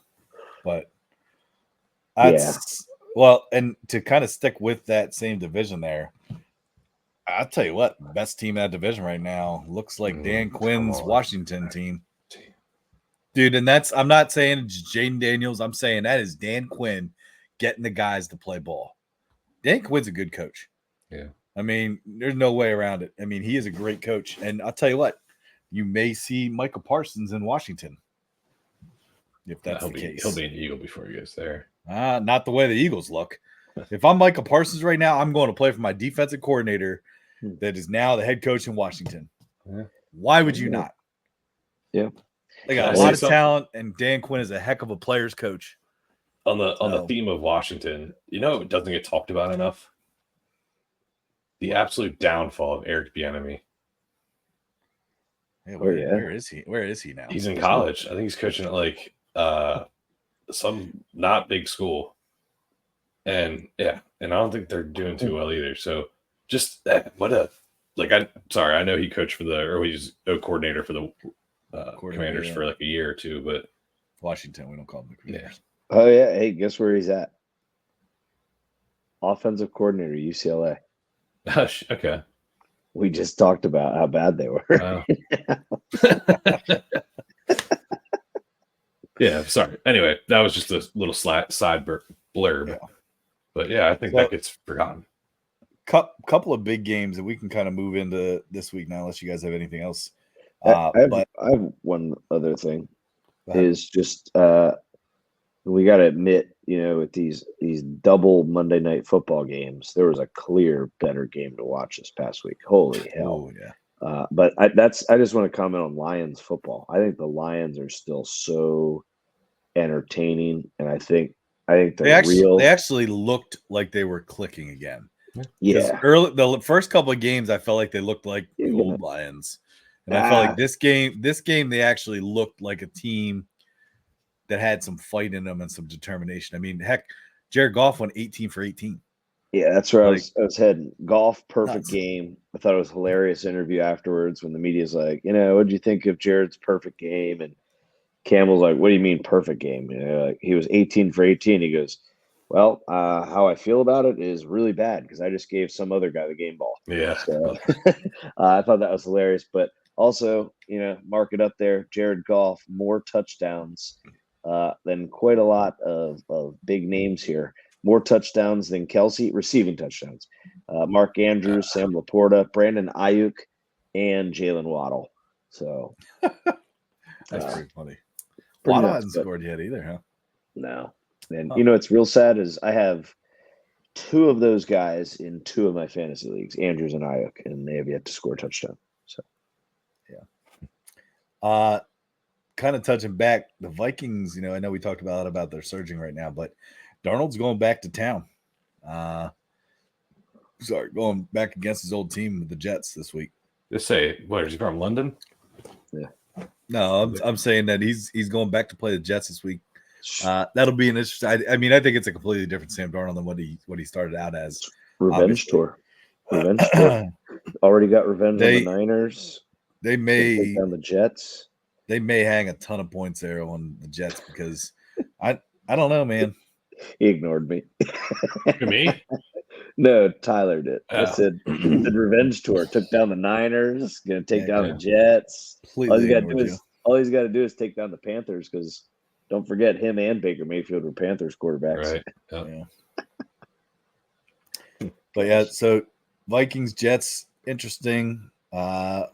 But that's well, and to kind of stick with that same division there, I'll tell you what, best team in that division right now looks like Dan Quinn's Washington team. Dude, and I'm not saying it's Jaden Daniels. I'm saying that is Dan Quinn getting the guys to play ball. Dan Quinn's a good coach. Yeah. I mean, there's no way around it. I mean, he is a great coach. And I'll tell you what, you may see Michael Parsons in Washington. If that's the case. He'll be an Eagle before he gets there. Not the way the Eagles look. If I'm Michael Parsons right now, I'm going to play for my defensive coordinator that is now the head coach in Washington. Yeah. Why would you not? Yeah. They got a lot of talent, and Dan Quinn is a heck of a player's coach. On the theme of Washington, it doesn't get talked about enough. The absolute downfall of Eric Bieniemy. Yeah, where is he? Where is he now? He's in college. I think he's coaching at some not big school. And I don't think they're doing too well either. So just I know he coached he's a coordinator for the Commanders for like a year or two, but Washington, we don't call them the Commanders. Oh yeah. Hey, guess where he's at? Offensive coordinator, UCLA. Okay. We just talked about how bad they were. Yeah, sorry. Anyway, that was just a little side blurb. Yeah. But I think that gets forgotten. Couple of big games that we can kind of move into this week now, unless you guys have anything else. I have one other thing. Is just we got to admit, with these double Monday Night Football games, there was a clear better game to watch this past week. Holy hell! Oh yeah. But I just want to comment on Lions football. I think the Lions are still so entertaining, and I think they actually looked like they were clicking again. Yeah. The first couple of games, I felt like they looked like the old Lions, and I felt like this game they actually looked like a team that had some fight in them and some determination. I mean, heck, Jared Goff went 18 for 18. Yeah, that's where I was heading. Golf, perfect game. I thought it was a hilarious interview afterwards when the media's like, what did you think of Jared's perfect game? And Campbell's like, what do you mean perfect game? He was 18 for 18. He goes, well, how I feel about it is really bad because I just gave some other guy the game ball. Yeah. So I thought that was hilarious. But also, mark it up there. Jared Goff, more touchdowns than quite a lot of big names here. More touchdowns than Kelsey, receiving touchdowns. Mark Andrews, Sam Laporta, Brandon Ayuk, and Jalen Waddle. So that's pretty funny. Waddle hasn't scored yet either, huh? No. And what's real sad is I have two of those guys in two of my fantasy leagues, Andrews and Ayuk, and they have yet to score a touchdown. So yeah. Kind of touching back, the Vikings, I know we talked about their surging right now, but Darnold's going back to town. Going back against his old team, the Jets, this week. Just say, what, is he from London? Yeah. No, I'm saying that he's going back to play the Jets this week. That'll be an interesting. I mean, I think it's a completely different Sam Darnold than what he started out as. Revenge tour. Already got revenge on the Niners. They may take down the Jets. They may hang a ton of points there on the Jets because I don't know, man. He ignored me. Me? No, Tyler did. I said the revenge tour took down the Niners, gonna take down the Jets. All he's got to do is take down the Panthers because don't forget him and Baker Mayfield were Panthers quarterbacks. Right. Yeah. But so Vikings, Jets, interesting.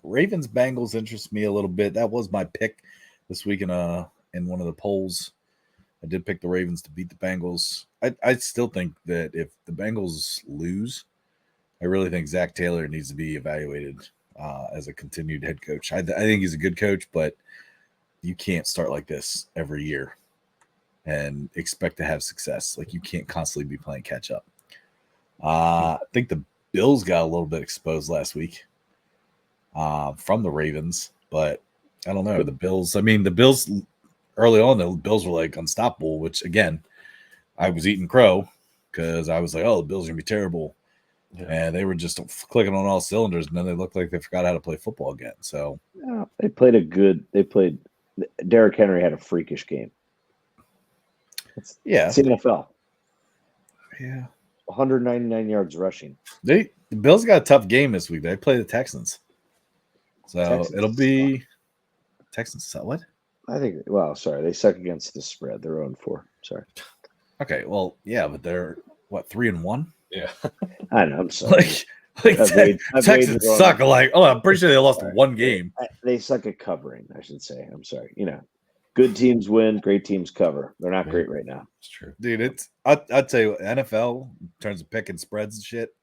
Ravens, Bengals interest me a little bit. That was my pick this week in one of the polls. I did pick the Ravens to beat the Bengals. I still think that if the Bengals lose, I really think Zach Taylor needs to be evaluated as a continued head coach. I think he's a good coach, but you can't start like this every year and expect to have success. Like, you can't constantly be playing catch up. I think the Bills got a little bit exposed last week from the Ravens, but I don't know. The Bills early on, the Bills were like unstoppable, which again, I was eating crow because I was like, oh, the Bills are going to be terrible. Yeah. And they were just clicking on all cylinders, and then they looked like they forgot how to play football again. So Derrick Henry had a freakish game. It's the NFL. Yeah. 199 yards rushing. The Bills got a tough game this week. They play the Texans. So it'll be Texans. What? I think, sorry. They suck against the spread. They're 0-4. Sorry. Okay. Well, yeah, but they're 3-1? Yeah. I know. I'm sorry. Texans suck. I'm pretty sure they lost one game. They suck at covering, I should say. I'm sorry. Good teams win, great teams cover. They're not great right now. It's true. Dude, I'd say NFL in terms of picking spreads and shit.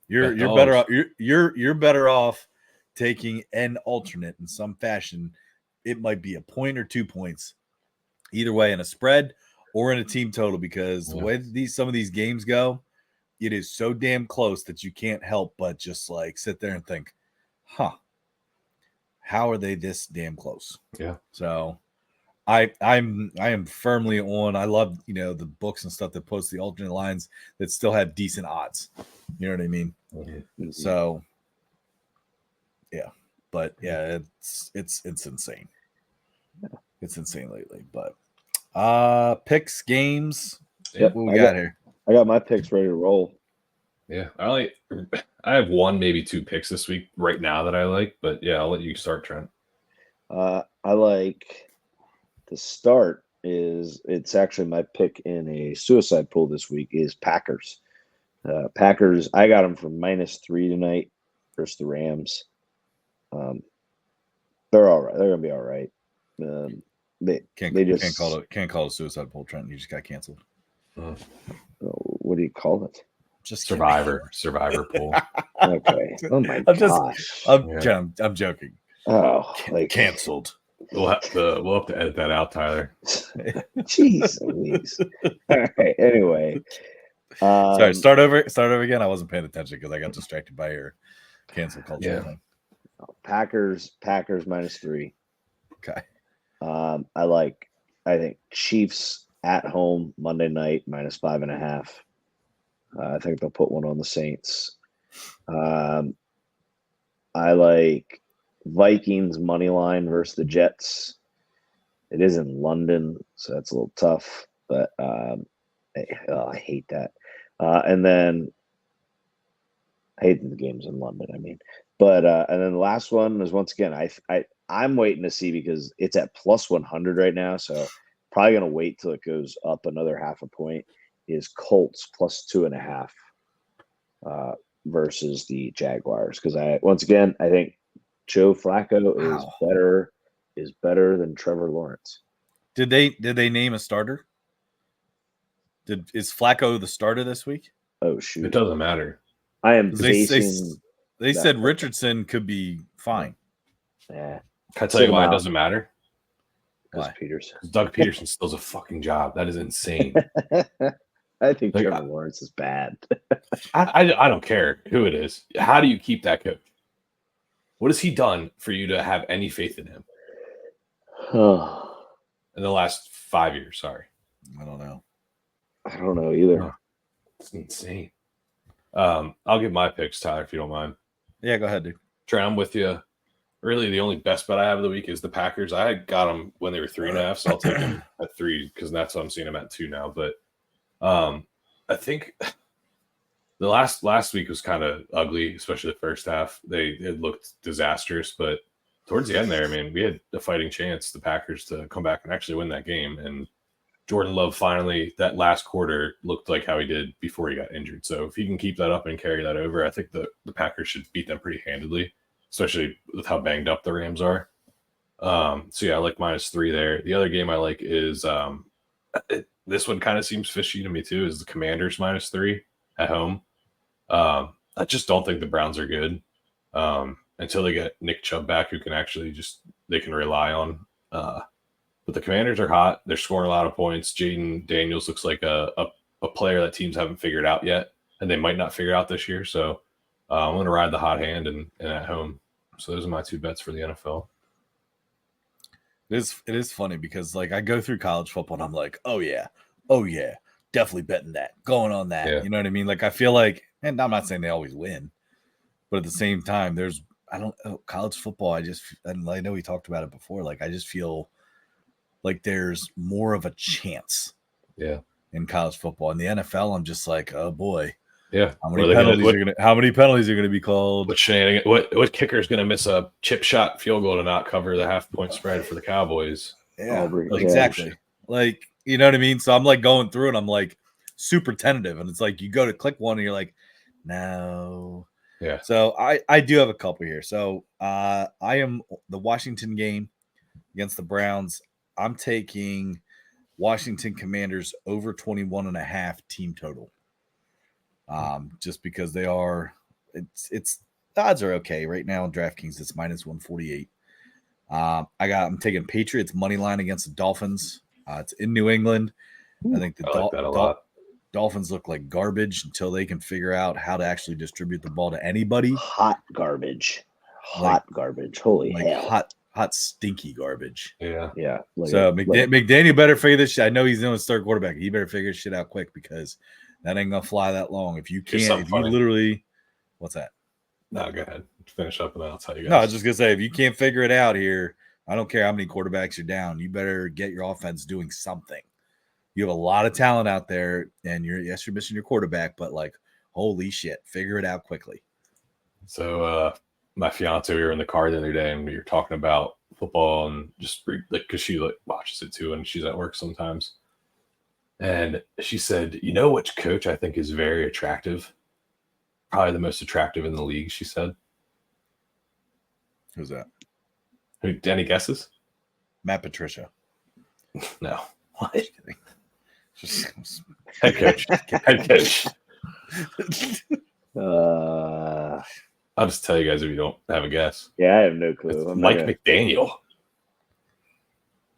You're better off. You're better off taking an alternate in some fashion. It might be a point or 2 points, either way, in a spread or in a team total, because the way some of these games go, it is so damn close that you can't help but just like sit there and think, how are they this damn close? Yeah. So I am firmly on. I love, the books and stuff that post the alternate lines that still have decent odds. You know what I mean? Mm-hmm. So yeah. But yeah, it's insane. It's insane lately. But picks, games. Yep, What we got here? I got my picks ready to roll. Yeah, I have one, maybe two picks this week right now that I like, but yeah, I'll let you start, Trent. I like the start it's actually my pick in a suicide pool this week is Packers. Packers, I got them for -3 tonight versus the Rams. They're all right. They're gonna be all right. Can't call it a suicide pool, Trent. You just got canceled. What do you call it? Just survivor pool. Okay. Oh my gosh. I'm joking. Oh, canceled. We'll have to edit that out, Tyler. Jeez Louise. All right. Anyway. Sorry, start over again. I wasn't paying attention because I got distracted by your cancel culture thing. Packers -3. Okay. I think Chiefs at home Monday night -5.5. I think they'll put one on the Saints. I like Vikings money line versus the Jets. It is in London, so that's a little tough. But I hate that. And then I hate the games in London. I mean, but and then the last one is once again I'm waiting to see because it's at +100 right now, so probably gonna wait till it goes up another half a point. Is Colts +2.5 versus the Jaguars, because I think Joe Flacco is better than Trevor Lawrence. Did they name a starter? Is Flacco the starter this week? Oh shoot, it doesn't matter. I am they said Richardson could be fine. Yeah, can I tell you why it doesn't matter? Because Peterson. Doug Peterson still has a fucking job. That is insane. I think Trevor Lawrence is bad. I don't care who it is. How do you keep that coach? What has he done for you to have any faith in him? In the last 5 years, sorry. I don't know. I don't know either. It's insane. I'll give my picks, Tyler, if you don't mind. Yeah, go ahead, dude. Trent, I'm with you. Really, the only best bet I have of the week is the Packers. I got them when they were 3.5, so I'll take them at 3 because that's what I'm seeing them at 2 now. But I think the last week was kind of ugly, especially the first half. It looked disastrous, but towards the end there, I mean, we had a fighting chance, the Packers, to come back and actually win that game. And Jordan Love finally, that last quarter, looked like how he did before he got injured. So if he can keep that up and carry that over, I think the Packers should beat them pretty handedly, especially with how banged up the Rams are. So yeah, I like -3 there. The other game I like is this one kind of seems fishy to me too, is the Commanders -3 at home. I just don't think the Browns are good until they get Nick Chubb back, who can actually they can rely on But the Commanders are hot. They're scoring a lot of points. Jaden Daniels looks like a player that teams haven't figured out yet, and they might not figure out this year. So I'm going to ride the hot hand and at home. So those are my 2 bets for the NFL. It is funny because like I go through college football and I'm like, oh yeah, definitely betting that, going on that. Yeah. You know what I mean? Like I feel like, and I'm not saying they always win, but at the same time, college football. And I know we talked about it before. Like I just feel like there's more of a chance. Yeah. In college football. In the NFL, I'm just like, oh boy. Yeah. How many penalties are gonna be called? What kicker is gonna miss a chip shot field goal to not cover the half-point spread for the Cowboys? Yeah, exactly. Like, you know what I mean? So I'm like going through and I'm like super tentative. And it's like you go to click one and you're like, no. Yeah. So I do have a couple here. So I am the Washington game against the Browns. I'm taking Washington Commanders over 21.5 team total. Just because they are, it's the odds are okay right now in DraftKings. It's minus 148. I'm taking Patriots money line against the Dolphins. It's in New England. I think I like that a lot. Dolphins look like garbage until they can figure out how to actually distribute the ball to anybody. Hot garbage. Holy hell. Hot, stinky garbage. Yeah. So McDaniel better figure this shit. I know he's doing his third quarterback. He better figure his shit out quick because that ain't gonna fly that long. If you literally, what's that? No, go ahead. Finish up and then I'll tell you guys. No, I was just gonna say if you can't figure it out here, I don't care how many quarterbacks you're down. You better get your offense doing something. You have a lot of talent out there, and you're missing your quarterback, but like, holy shit, figure it out quickly. So my fiance, we were in the car the other day and we were talking about football and just like because she like watches it too and she's at work sometimes. And she said, you know which coach I think is very attractive? Probably the most attractive in the league, she said. Who's that? Any guesses? Matt Patricia. No. What? Just Head coach. Head coach. I'll just tell you guys if you don't have a guess. Yeah, I have no clue. It's Mike McDaniel.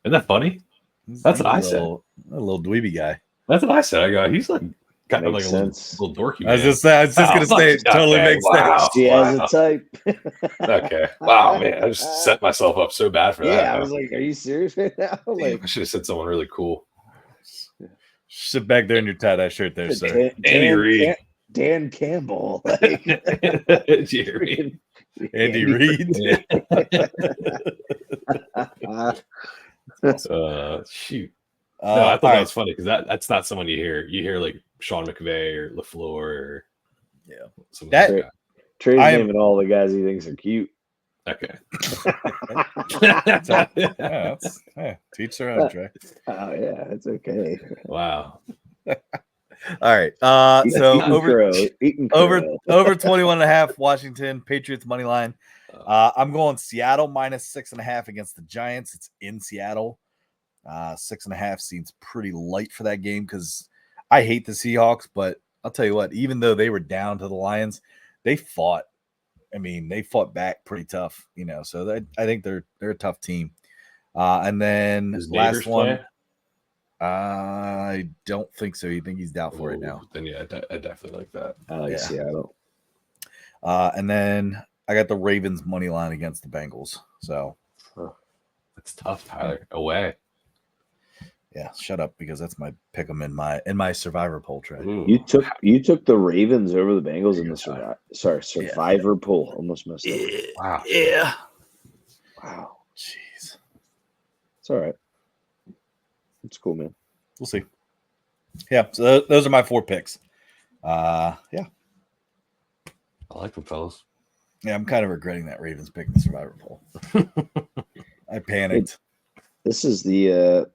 Isn't that funny? That's what I said. A little dweeby guy. That's what I said. I go, he's like kind of like sense. a little dorky. I was just going to say, it totally makes sense. She has a type. Okay. Wow, man. I just set myself up so bad for that. Yeah, I was like, are you serious right now? Damn, I should have said someone really cool. Sit back there in your tie-dye shirt there, sir. Andy Reid. Dan Campbell. Jerry. Andy Reid. Shoot. No, I thought that was funny because that's not someone you hear. You hear like Sean McVay or LaFleur or Trey's naming all the guys he thinks are cute. Okay. Teach their own, Trey. Oh yeah, it's okay. Wow. All right. So over 21.5 Washington Patriots money line. I'm going Seattle minus 6.5 against the Giants. It's in Seattle. 6.5 seems pretty light for that game because I hate the Seahawks, but I'll tell you what, even though they were down to the Lions, they fought. I mean, they fought back pretty tough, so I think they're a tough team. And then last one. I don't think so. You think he's doubtful right now? Then yeah, I definitely like that. I like Seattle. And then I got the Ravens money line against the Bengals. So that's tough, Tyler. Away. Yeah, shut up because that's my pick 'em in my survivor poll, Trey. You took the Ravens over the Bengals in the survivor poll. Almost messed up. Wow. Yeah. Wow. Jeez. It's all right. It's cool, man. We'll see. Yeah, so those are my 4 picks. Yeah. I like them, fellas. Yeah, I'm kind of regretting that Ravens pick in the survivor poll. I panicked. This is the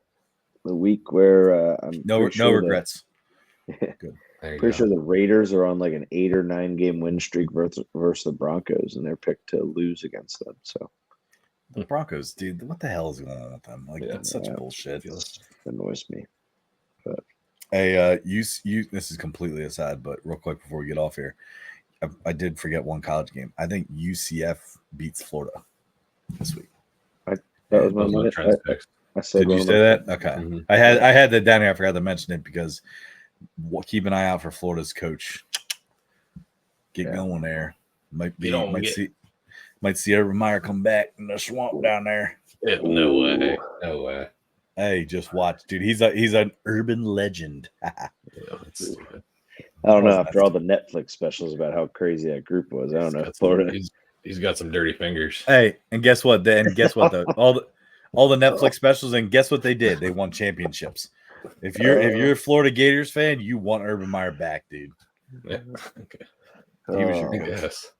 week where I'm no regrets. Good. Pretty sure the Raiders are on like an 8 or 9 game win streak versus the Broncos, and they're picked to lose against them. So the Broncos, dude, what the hell is going on with them? Like that's such bullshit. It annoys me. But hey, this is completely aside, but real quick before we get off here, I did forget one college game. I think UCF beats Florida this week. That was my Those are minute. Trent's picks. I said Did you one say of that? Okay. Mhm. I had that down here. I forgot to mention it because keep an eye out for Florida's coach. Get going there. Might see Urban Meyer come back in the swamp down there. Yeah, no way. No way. Hey, just watch, dude. He's an urban legend. Yeah, that's stupid. I don't know. Wasn't After all the Netflix specials about how crazy that group was, I don't know. Florida. He's got some dirty fingers. Hey, and guess what? All the Netflix specials, and guess what they did? They won championships. If you're a Florida Gators fan, you want Urban Meyer back, dude. Yeah. Okay. He was your I coach. guess.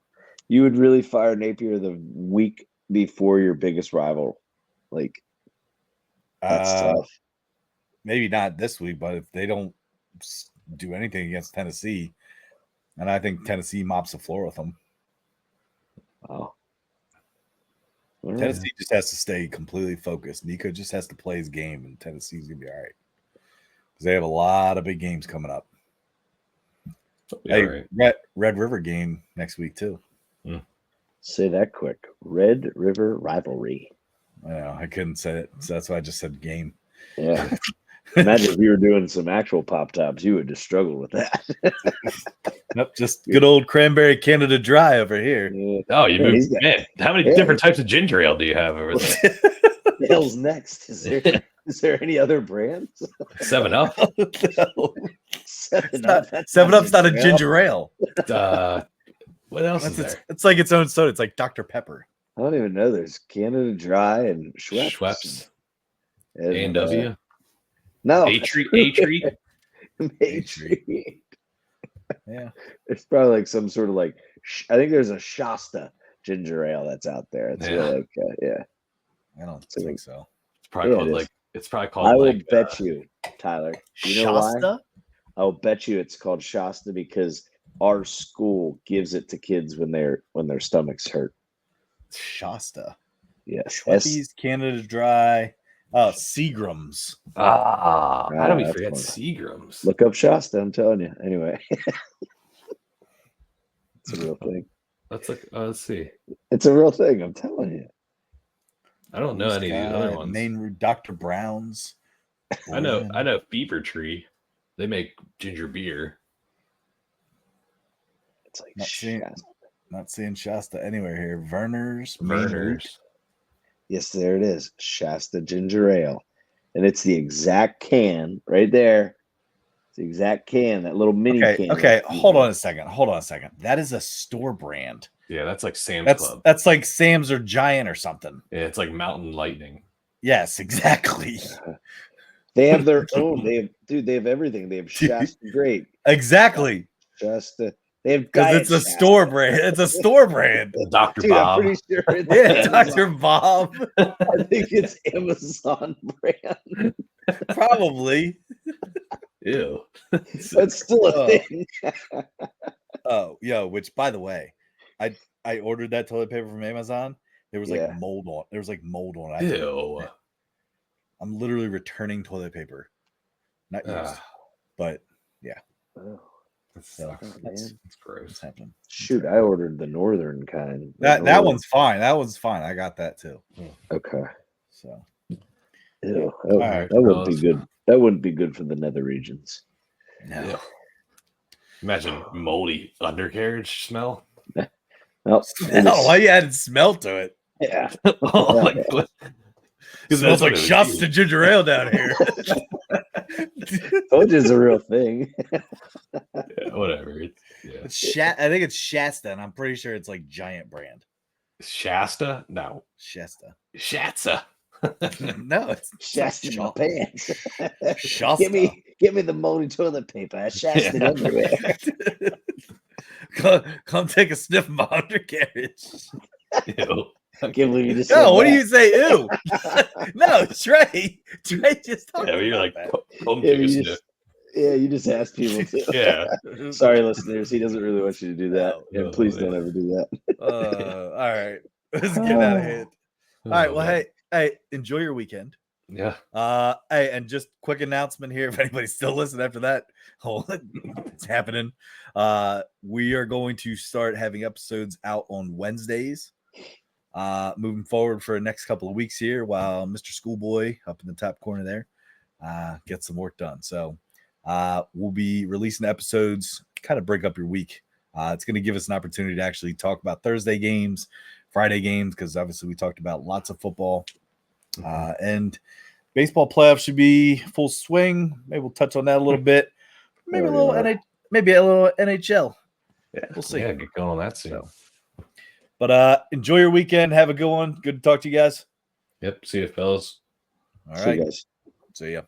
You would really fire Napier the week before your biggest rival. Like, that's tough. Maybe not this week, but if they don't do anything against Tennessee, and I think Tennessee mops the floor with them. Wow. Tennessee just has to stay completely focused. Nico just has to play his game, and Tennessee's gonna be all right because they have a lot of big games coming up. Hey, right. Red River game next week too. Say that quick. Red River rivalry. I couldn't say it, so that's why I just said game. Yeah. Imagine if you were doing some actual pop tops, you would just struggle with that. Nope, just good old cranberry Canada Dry over here. Yeah. Oh, you Man, moved. Man, how many different types of ginger ale do you have over there? What the hell's next? Is there any other brands? 7-Up. No. 7-Up. 7-Up's not a ginger ale. What else is there? It's like its own soda. It's like Dr. Pepper. I don't even know. There's Canada Dry and Schweppes. Schweppes. And, A&W. No. A-Tree. A-Tree. Yeah. It's probably like some sort of like, I think there's a Shasta ginger ale that's out there. It's really like, yeah. I don't think so. It's probably called I will bet you, Tyler. You know Shasta? why? I will bet you it's called Shasta because our school gives it to kids when their stomachs hurt. Shasta. Yes. Schweppes, Canada Dry. Seagram's. How do we that's forget funny. Seagram's? Look up Shasta, I'm telling you. Anyway. It's a real thing. Let's look. Let's see. It's a real thing, I'm telling you. I don't know any of the other ones. Main Route, Dr. Brown's. I know Fever Tree. They make ginger beer. It's like not seeing Shasta anywhere here. Verner's. Yes, there it is. Shasta ginger ale. And it's the exact can right there. It's the exact can, that little mini can. Okay, hold on a second. That is a store brand. Yeah, that's like Sam's Club. That's like Sam's or Giant or something. Yeah, it's like Mountain Lightning. Yes, exactly. They have their own. They have everything. They have Shasta Grape. Exactly. Shasta. They have because it's a store brand. It's a store brand. Dr. Dude, Bob. I'm pretty sure it's Dr. Bob. I think it's Amazon brand. Probably. Ew. That's still a thing. Which by the way, I ordered that toilet paper from Amazon. There was like mold on. There was like mold on it. Ew. I'm literally returning toilet paper. Not used. But yeah. Oh. That's gross. Shoot, I ordered the northern kind. That one's fine. That one's fine. I got that too. Okay. So Ew, that wouldn't be good. That wouldn't be good for the nether regions. No. Yeah. Imagine moldy undercarriage smell. Well, why you added smell to it? Yeah. It smells like Shasta ginger ale down here. Told you it's a real thing. Yeah, whatever. I think it's Shasta, and I'm pretty sure it's like Giant brand. Shasta? No. Shasta. Shatsa. No, it's Shasta in my pants. Shasta. Give me the moldy toilet paper. I Shasta everywhere. Come take a sniff of my undercarriage. Ew. I can't believe you just no, what do you say? Ew. No, Trey. Trey just talked. Yeah, but you're like, you just asked people to. Yeah. Sorry, listeners. He doesn't really want you to do that. And please don't ever do that. All right. Let's get out of hand. All right. Well, hey, enjoy your weekend. Yeah. Hey, and just quick announcement here. If anybody's still listening after that, it's happening. We are going to start having episodes out on Wednesdays. moving forward for the next couple of weeks here while Mr. Schoolboy up in the top corner there gets some work done. So we'll be releasing episodes, kind of break up your week. It's going to give us an opportunity to actually talk about Thursday games, Friday games, because obviously we talked about lots of football. And baseball playoffs should be full swing. Maybe we'll touch on that a little bit. Maybe a little NHL. Yeah, we'll see. Yeah, get going on that soon. So, but enjoy your weekend. Have a good one. Good to talk to you guys. Yep. See you, fellas. All See right. you guys. See ya.